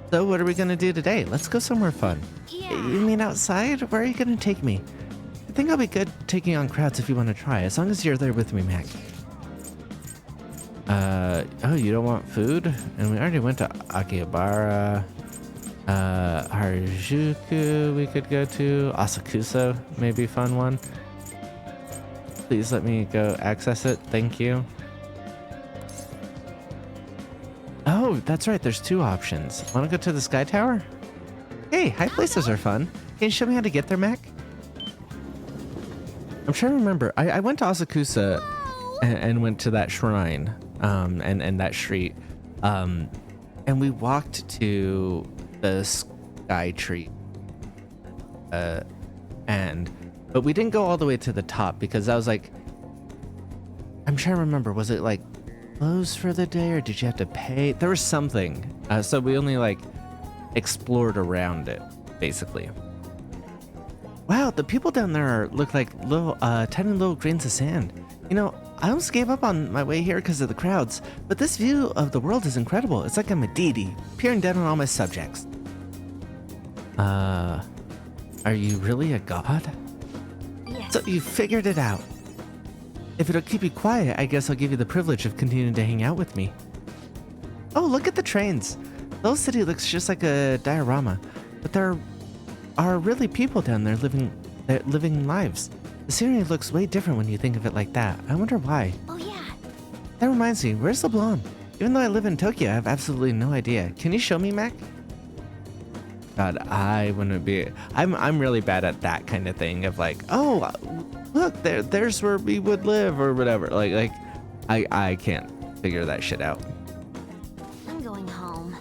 So what are we gonna do today? Let's go somewhere fun. You mean outside? Where are you gonna take me? I think I'll be good taking on crowds if you want to try, as long as you're there with me, Mac. Oh, you don't want food? And we already went to Akihabara. Harajuku we could go to. Asakusa may be a fun one. Please let me go access it. Thank you. Oh, that's right. There's two options. Want to go to the Sky Tower? Hey, high places are fun. Can you show me how to get there, Mac? I'm trying to remember. I went to Asakusa and went to that shrine and that street. And we walked to the Sky Tree. But we didn't go all the way to the top because I was like, I'm trying to remember. Was it like closed for the day or did you have to pay? There was something. So we only like explored around it, basically. Wow, the people down there look like little, tiny little grains of sand. You know, I almost gave up on my way here because of the crowds, but this view of the world is incredible. It's like I'm a deity, peering down on all my subjects. Are you really a god? Yes. So you figured it out. If it'll keep you quiet, I guess I'll give you the privilege of continuing to hang out with me. Oh, look at the trains. The whole city looks just like a diorama, but there are really people down there living lives. The scenery looks way different when you think of it like that. I wonder why. Oh yeah. That reminds me, where's Leblon? Even though I live in Tokyo, I have absolutely no idea. Can you show me, Mac? God, I wouldn't be. I'm really bad at that kind of thing of like, oh, look, there's where we would live or whatever. Like I can't figure that shit out. I'm going home.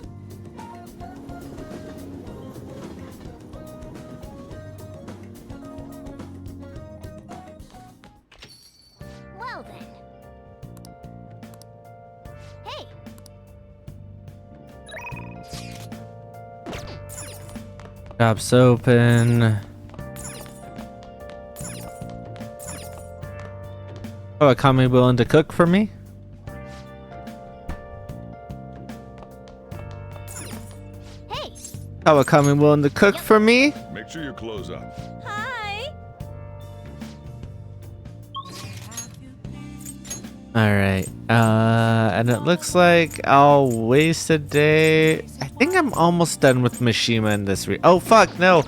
Well then. Hey. Shop's open. Oh, Akami willing to cook for me? Hey. Oh, Akami willing to cook for me? Make sure your clothes up. Hi. Alright. And it looks like I'll waste a day. I think I'm almost done with Mishima in this oh fuck, no.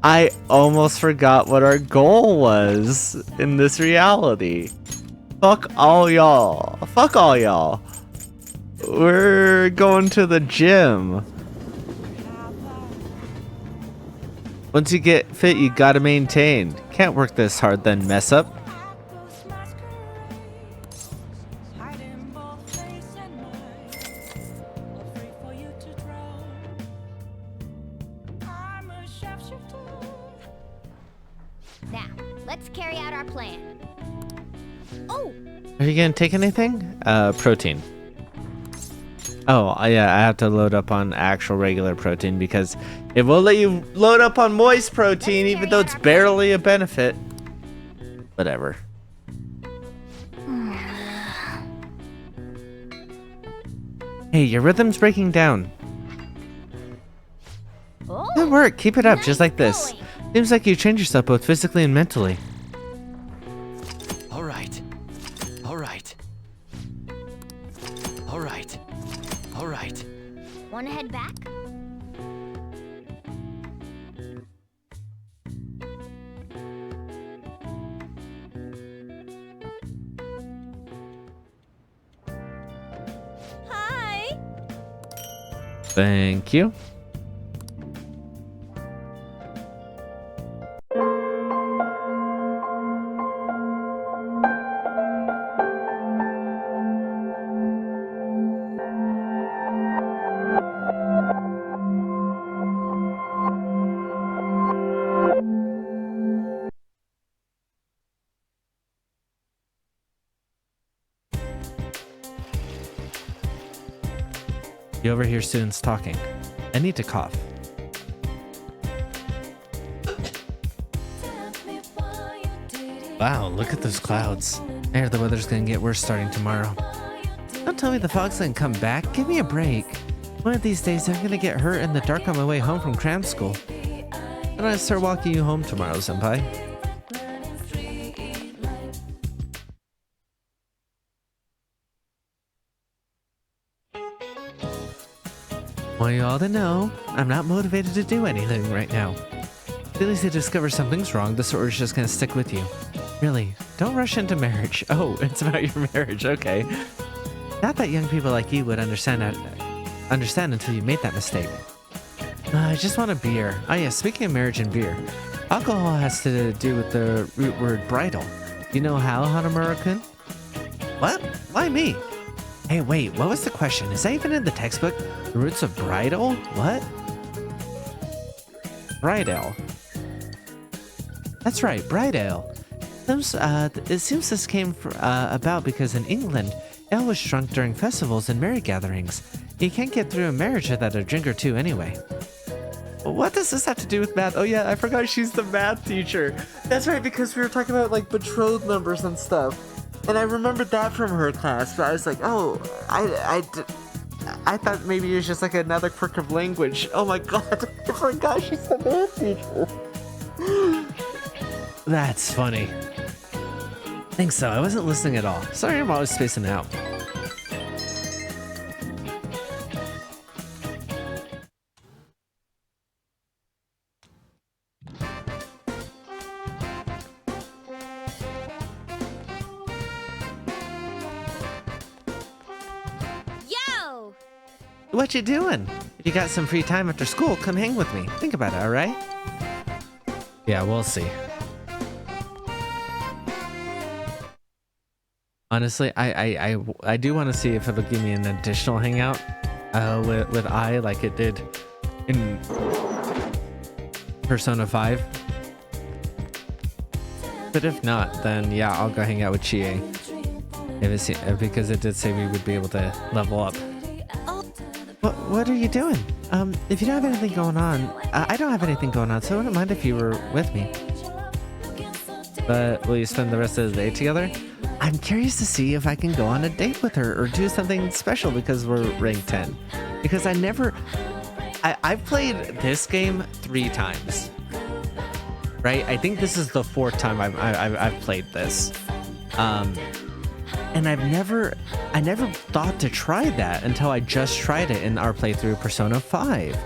I almost forgot what our goal was in this reality. Fuck all y'all. Fuck all y'all. We're going to the gym. Once you get fit, you gotta maintain. Can't work this hard, then mess up. Now, let's carry out our plan. Oh! Are you gonna take anything? Protein. Oh, yeah, I have to load up on actual regular protein because it won't let you load up on moist protein even though it's barely a benefit. Whatever. Hey, your rhythm's breaking down. Good work. Keep it up, just like this. Seems like you trained yourself both physically and mentally. All right. All right. All right. All right. Wanna head back? Hi. Thank you. You overhear students talking. I need to cough. Wow, look at those clouds. There, the weather's gonna get worse starting tomorrow. Don't tell me the fog's gonna come back. Give me a break. One of these days, I'm gonna get hurt in the dark on my way home from cram school. I'm gonna start walking you home tomorrow, senpai. Want you all to know, I'm not motivated to do anything right now. At least I discover something's wrong, the sword is just gonna stick with you. Really, don't rush into marriage. Oh, it's about your marriage, okay. Not that young people like you would understand until you made that mistake. I just want a beer. Oh yeah, speaking of marriage and beer, alcohol has to do with the root word bridal. You know how, Hanamura-kun? What? Why me? Hey, wait, what was the question? Is that even in the textbook? The roots of bridal? What? Bridal. That's right, bridal. It seems this came about because in England, ale was drunk during festivals and merry gatherings. You can't get through a marriage without a drink or two anyway. What does this have to do with math? Oh yeah, I forgot she's the math teacher. That's right, because we were talking about like betrothed numbers and stuff. And I remembered that from her class, but I was like, oh, I thought maybe it was just like another quirk of language. Oh my god, I forgot she's the math teacher. That's funny. I think so, I wasn't listening at all. Sorry, I'm always spacing out. Yo! What you doing? If you got some free time after school, come hang with me. Think about it, alright? Yeah, we'll see. Honestly, I do want to see if it'll give me an additional hangout with I like it did in Persona 5. But if not, then yeah, I'll go hang out with Chie. Because it did say we would be able to level up. What are you doing? If you don't have anything going on, I don't have anything going on, so I wouldn't mind if you were with me. But will you spend the rest of the day together? I'm curious to see if I can go on a date with her or do something special because we're rank 10. Because I've played this game 3 times. Right? I think this is the 4th time I've played this. And I never thought to try that until I just tried it in our playthrough Persona 5,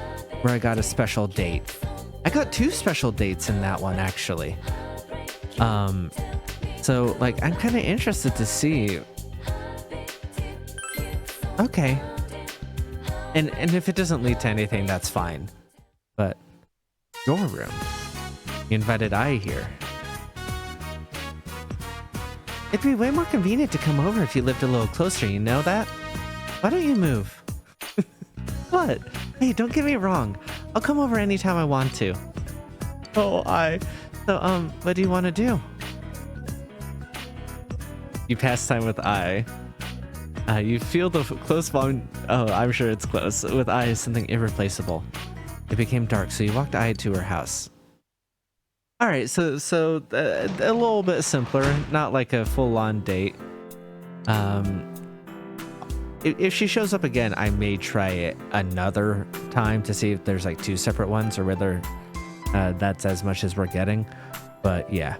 where I got a special date. I got 2 special dates in that one, actually. So, like, I'm kind of interested to see. Okay. And if it doesn't lead to anything, that's fine. But your room. You invited I here. It'd be way more convenient to come over if you lived a little closer, you know that? Why don't you move? What? Hey, don't get me wrong. I'll come over anytime I want to. Oh, So, what do you want to do? You pass time with I. You feel the close bond. Oh, I'm sure it's close. With I is something irreplaceable. It became dark, so you walked I to her house. All right, so a little bit simpler, not like a full-on date. If she shows up again, I may try it another time to see if there's like 2 separate ones or whether that's as much as we're getting. But yeah.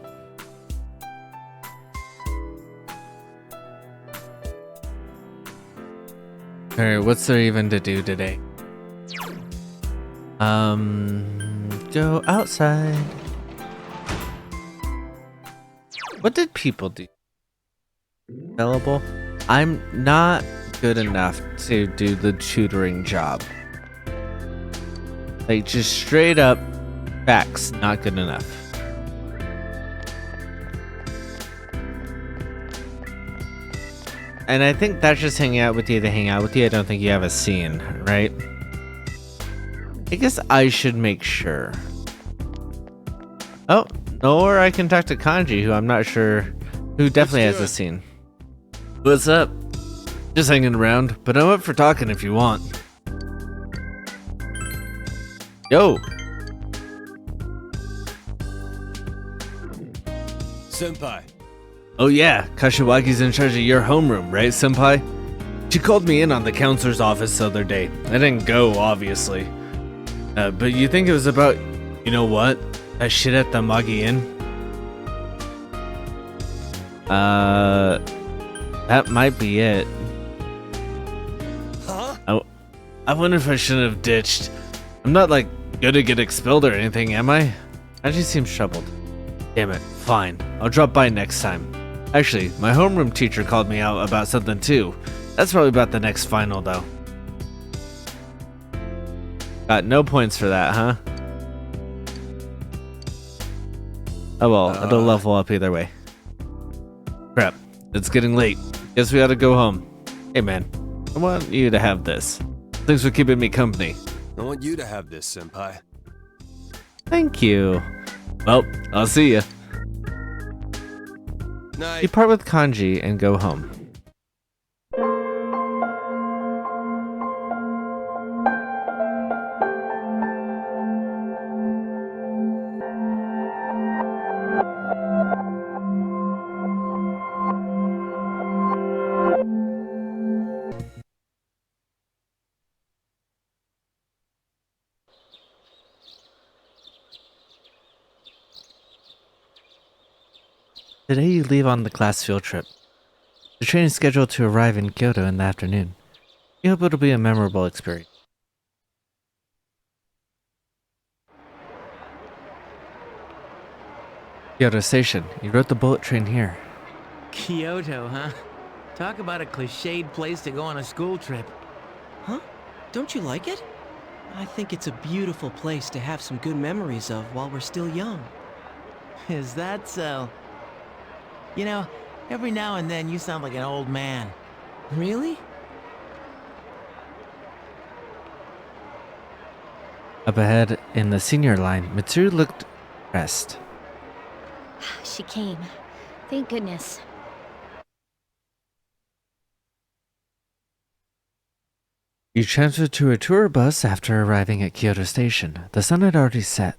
All right, what's there even to do today? Go outside. What did people do? Available? I'm not good enough to do the tutoring job. Like, just straight up facts, not good enough. And I think that's just hanging out with you to hang out with you. I don't think you have a scene, right? I guess I should make sure. Oh, or I can talk to Kanji, who I'm not sure, who definitely has a scene. What's up? Just hanging around, but I'm up for talking if you want. Yo! Senpai. Oh yeah, Kashiwagi's in charge of your homeroom, right, Senpai? She called me in on the counselor's office the other day. I didn't go, obviously. But you think it was about, you know what? That shit at the Magi Inn? That might be it. Huh? I wonder if I shouldn't have ditched. I'm not, like, gonna get expelled or anything, am I? She seems troubled. Damn it, fine. I'll drop by next time. Actually, my homeroom teacher called me out about something too. That's probably about the next final, though. Got no points for that, huh? Oh well, it'll level up either way. Crap, it's getting late. Guess we ought to go home. Hey man, I want you to have this. Thanks for keeping me company. I want you to have this, Senpai. Thank you. Well, I'll see ya. Night. You part with Kanji and go home. Today you leave on the class field trip. The train is scheduled to arrive in Kyoto in the afternoon. You hope it'll be a memorable experience. Kyoto Station. You rode the bullet train here. Kyoto, huh? Talk about a cliched place to go on a school trip. Huh? Don't you like it? I think it's a beautiful place to have some good memories of while we're still young. Is that so? You know, every now and then you sound like an old man. Really? Up ahead in the senior line, Mitsuru looked pressed. She came. Thank goodness. You transferred to a tour bus after arriving at Kyoto Station. The sun had already set.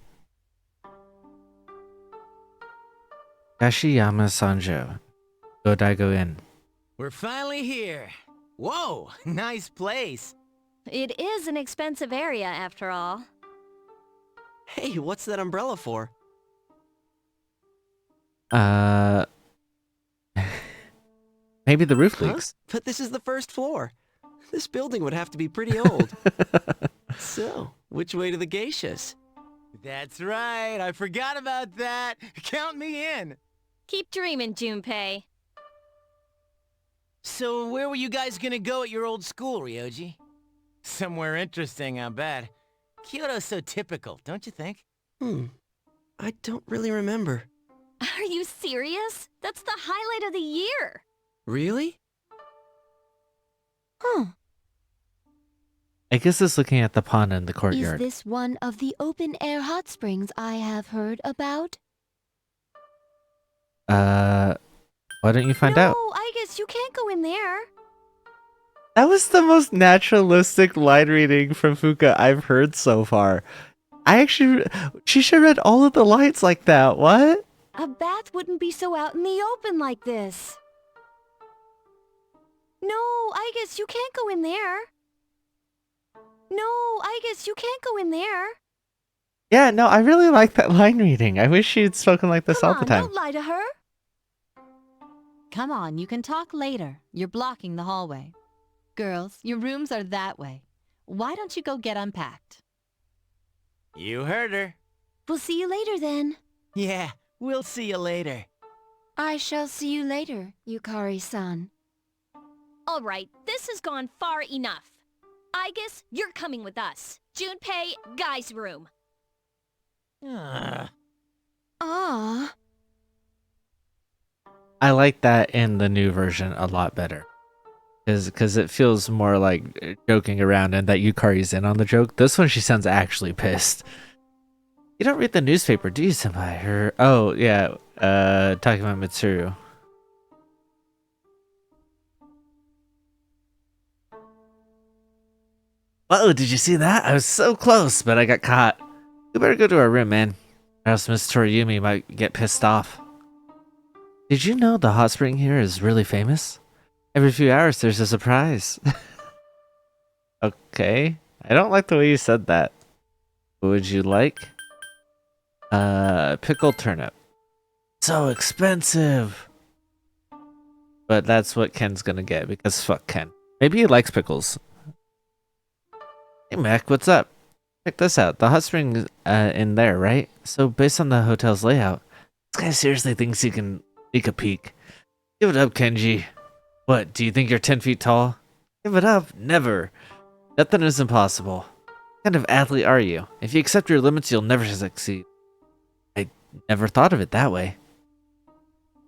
Kashiyama Sanjo, Godaigo Inn. We're finally here. Whoa, nice place. It is an expensive area, after all. Hey, what's that umbrella for? Maybe the roof leaks. But this is the first floor. This building would have to be pretty old. So, which way to the geishas? That's right, I forgot about that. Count me in. Keep dreaming, Junpei. So where were you guys gonna go at your old school, Ryoji? Somewhere interesting, I bet. Kyoto's so typical, don't you think? I don't really remember. Are you serious? That's the highlight of the year. Really? Huh. I guess it's looking at the pond in the courtyard. Is this one of the open-air hot springs I have heard about? Why don't you find out? No, I guess you can't go in there. That was the most naturalistic line reading from Fuka I've heard so far. She should read all of the lines like that. What? A bath wouldn't be so out in the open like this. No, I guess you can't go in there. No, I guess you can't go in there. Yeah, no, I really like that line reading. I wish she'd spoken like this all the time. Don't lie to her. Come on, you can talk later. You're blocking the hallway. Girls, your rooms are that way. Why don't you go get unpacked? You heard her. We'll see you later then. Yeah, we'll see you later. I shall see you later, Yukari-san. All right, this has gone far enough. I guess you're coming with us. Junpei, guys' room. Ah. I like that in the new version a lot better. Because it feels more like joking around and that Yukari's in on the joke. This one, she sounds actually pissed. You don't read the newspaper, do you, Senpai? Oh, yeah. Talking about Mitsuru. Whoa, did you see that? I was so close, but I got caught. We better go to our room, man. Or else Miss Toriumi might get pissed off. Did you know the hot spring here is really famous? Every few hours there's a surprise. Okay. I don't like the way you said that. What would you like? Pickled turnip. So expensive. But that's what Ken's gonna get because fuck Ken. Maybe he likes pickles. Hey Mac, what's up? Check this out. The hot spring in there, right? So based on the hotel's layout, this guy seriously thinks he can sneak a peek. Give it up, Kenji. What, do you think you're 10 feet tall? Give it up? Never. Nothing is impossible. What kind of athlete are you? If you accept your limits, you'll never succeed. I never thought of it that way.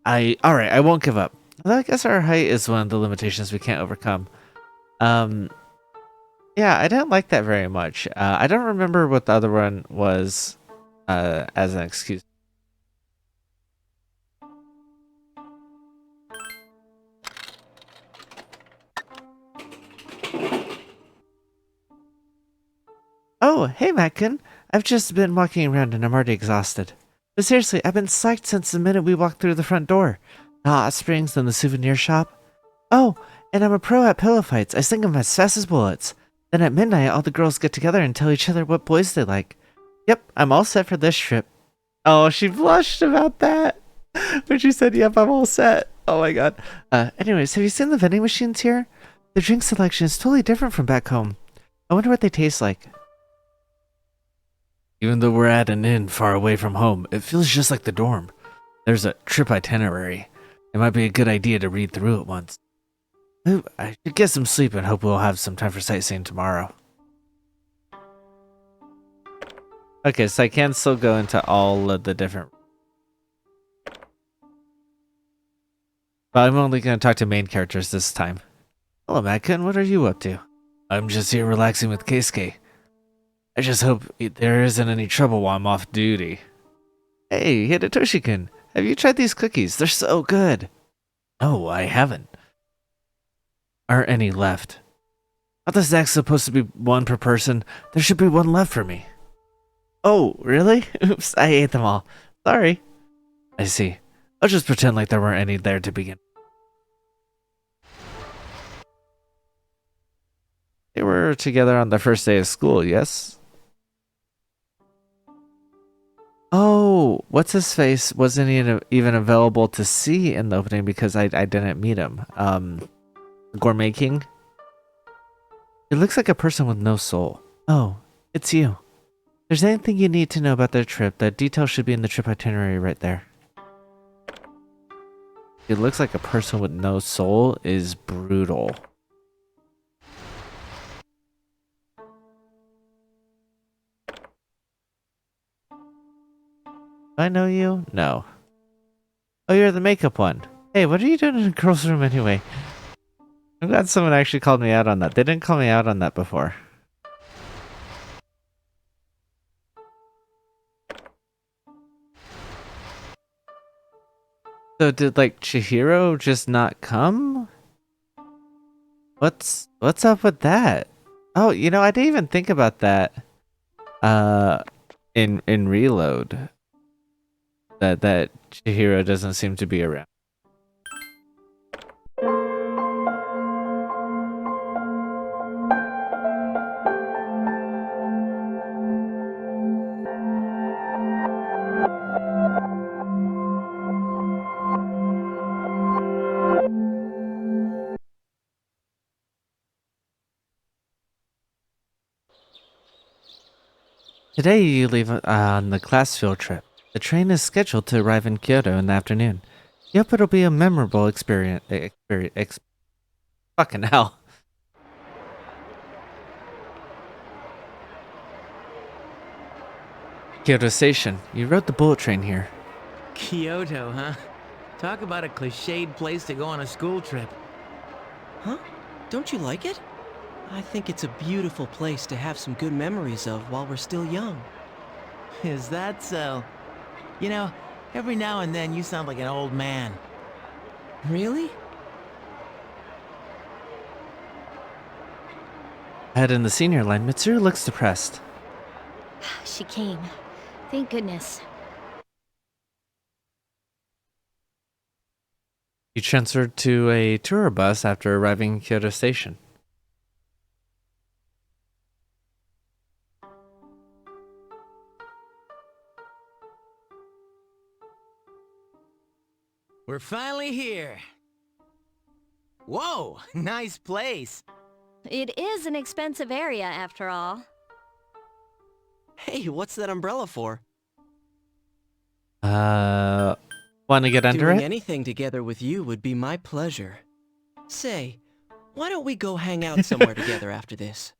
Alright, I won't give up. Although I guess our height is one of the limitations we can't overcome. Yeah, I didn't like that very much. I don't remember what the other one was as an excuse. Oh, hey Mackin. I've just been walking around and I'm already exhausted. But seriously, I've been psyched since the minute we walked through the front door. The hot springs and the souvenir shop. Oh, and I'm a pro at pillow fights. I sing them as fast as bullets. Then at midnight, all the girls get together and tell each other what boys they like. Yep, I'm all set for this trip. Oh, she blushed about that. When she said, yep, I'm all set. Oh my god. Anyways, have you seen the vending machines here? The drink selection is totally different from back home. I wonder what they taste like. Even though we're at an inn far away from home, it feels just like the dorm. There's a trip itinerary. It might be a good idea to read through it once. Ooh, I should get some sleep and hope we'll have some time for sightseeing tomorrow. Okay, so I can still go into all of the different... But I'm only going to talk to main characters this time. Hello, Mackin, what are you up to? I'm just here relaxing with Keisuke. I just hope there isn't any trouble while I'm off duty. Hey, Hidetoshi-kun, have you tried these cookies? They're so good. No, I haven't. Aren't any left. Aren't the snacks supposed to be one per person? There should be one left for me. Oh, really? Oops, I ate them all. Sorry. I see. I'll just pretend like there weren't any there to begin. They were together on the first day of school, yes? Oh, what's his face wasn't even available to see in the opening because I didn't meet him. Gourmet King? It looks like a person with no soul. Oh, it's you. If there's anything you need to know about their trip, the details should be in the trip itinerary right there. It looks like a person with no soul is brutal. Do I know you? No. Oh, you're the makeup one. Hey, what are you doing in a girl's room anyway? I'm glad someone actually called me out on that. They didn't call me out on that before. So did like Chihiro just not come? What's up with that? Oh, you know, I didn't even think about that. In Reload. That Chihiro doesn't seem to be around. Today you leave on the class field trip. The train is scheduled to arrive in Kyoto in the afternoon. Yep, it'll be a memorable experience. Fucking hell. Kyoto Station. You rode the bullet train here. Kyoto, huh? Talk about a cliched place to go on a school trip. Huh? Don't you like it? I think it's a beautiful place to have some good memories of while we're still young. Is that so? You know, every now and then you sound like an old man. Really? Ahead in the senior line, Mitsuru looks depressed. She came. Thank goodness. You transferred to a tour bus after arriving in Kyoto Station. We're finally here. Whoa, nice place. It is an expensive area, after all. Hey, what's that umbrella for? Want to get under Doing it? anything together with you would be my pleasure. Say, why don't we go hang out somewhere together after this?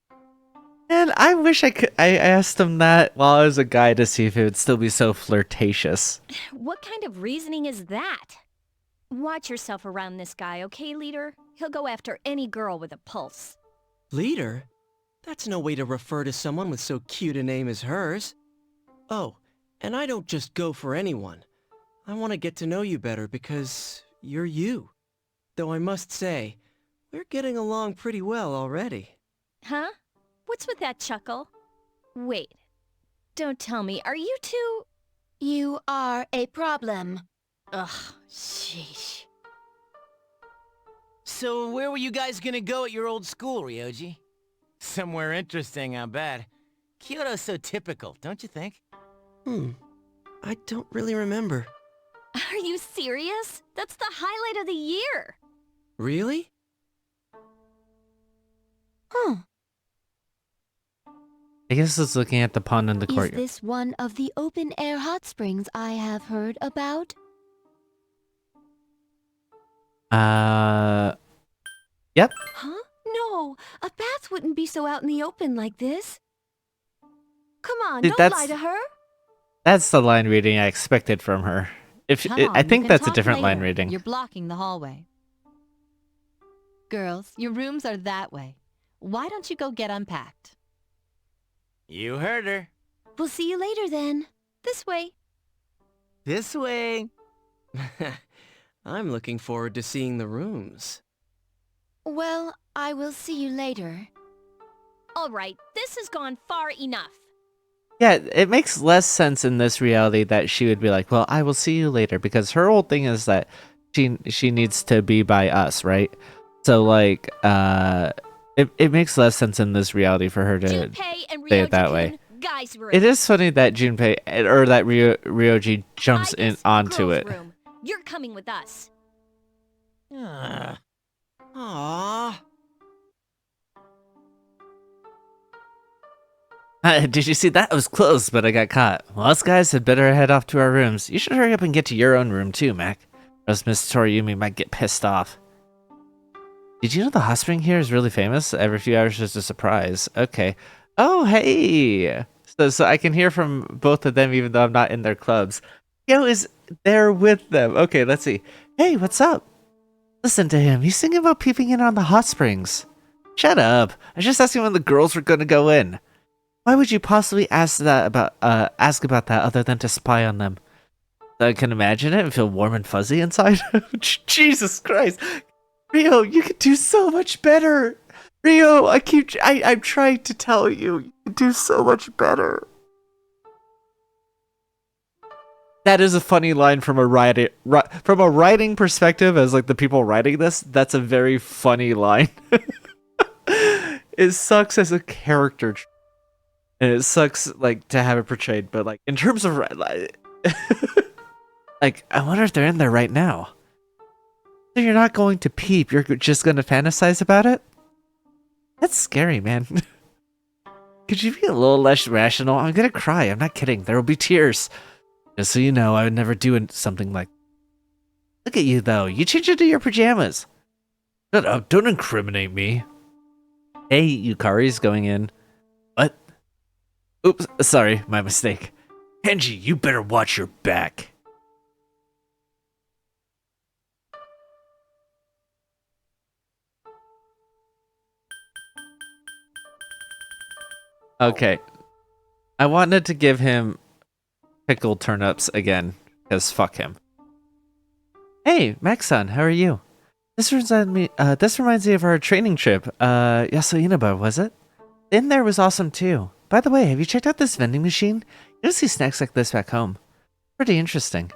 And I wish I could. I asked him that while I was a guy to see if it would still be so flirtatious. What kind of reasoning is that? Watch yourself around this guy, okay, leader? He'll go after any girl with a pulse. Leader? That's no way to refer to someone with so cute a name as hers. Oh, and I don't just go for anyone. I want to get to know you better because you're you. Though I must say, we're getting along pretty well already. Huh? What's with that chuckle? Wait. Don't tell me, are you two... You are a problem. Ugh, sheesh. So where were you guys gonna go at your old school, Ryoji? Somewhere interesting, I bet. Kyoto's so typical, don't you think? I don't really remember. Are you serious? That's the highlight of the year. Really? Huh. I guess it's looking at the pond in the Is courtyard. this one of the open-air hot springs I have heard about? Yep. Huh? No, a bath wouldn't be so out in the open like this. Come on, Dude, don't lie to her. That's the line reading I expected from her. Come on, I you think can that's a talk different line later. reading. You're blocking the hallway. Girls, your rooms are that way. Why don't you go get unpacked? You heard her. We'll see you later then. This way. This way. I'm looking forward to seeing the rooms. Well, I will see you later. All right, this has gone far enough. Yeah, it makes less sense in this reality that she would be like, "Well, I will see you later," because her whole thing is that she needs to be by us, right? So like, it makes less sense in this reality for her to Junpei and say it that way. Ryoji-kun, guys' room. It is funny that Junpei or that Ryoji jumps in onto Girls' it. room. You're coming with us. Aww. Did you see that? I was close, but I got caught. Well, us guys had better head off to our rooms. You should hurry up and get to your own room too, Mac. Or else Miss Toriumi might get pissed off. Did you know the hot spring here is really famous? Every few hours there's a surprise. Okay. Oh, hey! So I can hear from both of them even though I'm not in their clubs. Yo is there with them. Okay, let's see. Hey, what's up? Listen to him. He's singing about peeping in on the hot springs. Shut up. I was just asking when the girls were going to go in. Why would you possibly ask about that other than to spy on them? I can imagine it and feel warm and fuzzy inside. Jesus Christ. Rio, you could do so much better. Rio, I'm trying to tell you, you could do so much better. That is a funny line from a writing perspective, as like the people writing this. That's a very funny line. It sucks as a character, and it sucks like to have it portrayed. But like in terms of like, I wonder if they're in there right now. So you're not going to peep. You're just going to fantasize about it. That's scary, man. Could you be a little less rational? I'm gonna cry. I'm not kidding. There will be tears. Just so you know, I would never do something like... Look at you, though. You changed into your pajamas. Shut up. Don't incriminate me. Hey, Yukari's going in. What? Oops. Sorry. My mistake. Kenji, you better watch your back. Okay. I wanted to give him pickled turnips again, because fuck him. Hey, Max-san, how are you? This reminds me of our training trip. Yasuinaba, was it? The inn there was awesome too. By the way, have you checked out this vending machine? You don't see snacks like this back home. Pretty interesting.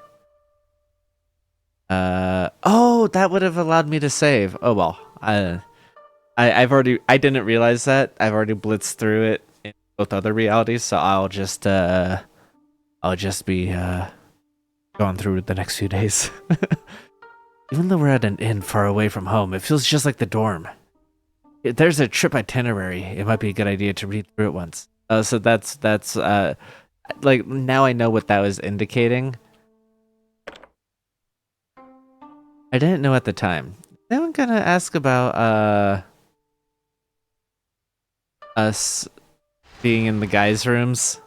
Oh, that would have allowed me to save. Oh well. I didn't realize that. I've already blitzed through it in both other realities, so I'll just be going through it the next few days. Even though we're at an inn far away from home, it feels just like the dorm. If there's a trip itinerary, it might be a good idea to read through it once. So that's like, now I know what that was indicating. I didn't know at the time. Then I'm gonna ask about us being in the guys' rooms.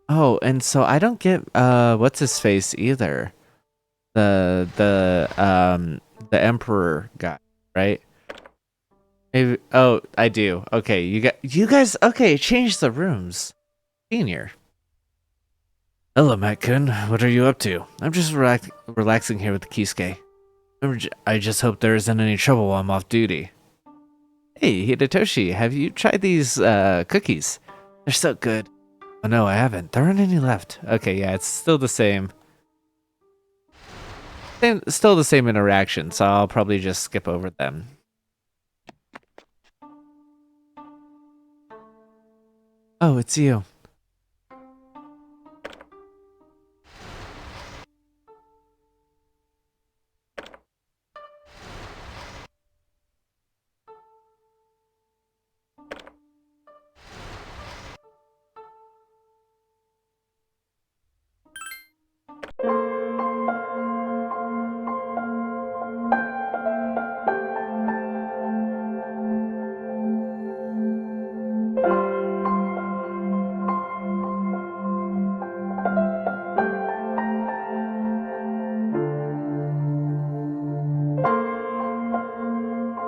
Oh, and so I don't get what's his face either. The emperor guy, right? Maybe, oh, I do. Okay, you guys okay, change the rooms. Senior. Hello, Matt-kun. What are you up to? I'm just relaxing here with the Kisuke. I just hope there isn't any trouble while I'm off duty. Hey, Hidetoshi, have you tried these cookies? They're so good. Oh no, I haven't. There aren't any left. Okay, yeah, it's still the same. Still the same interaction, so I'll probably just skip over them. Oh, it's you.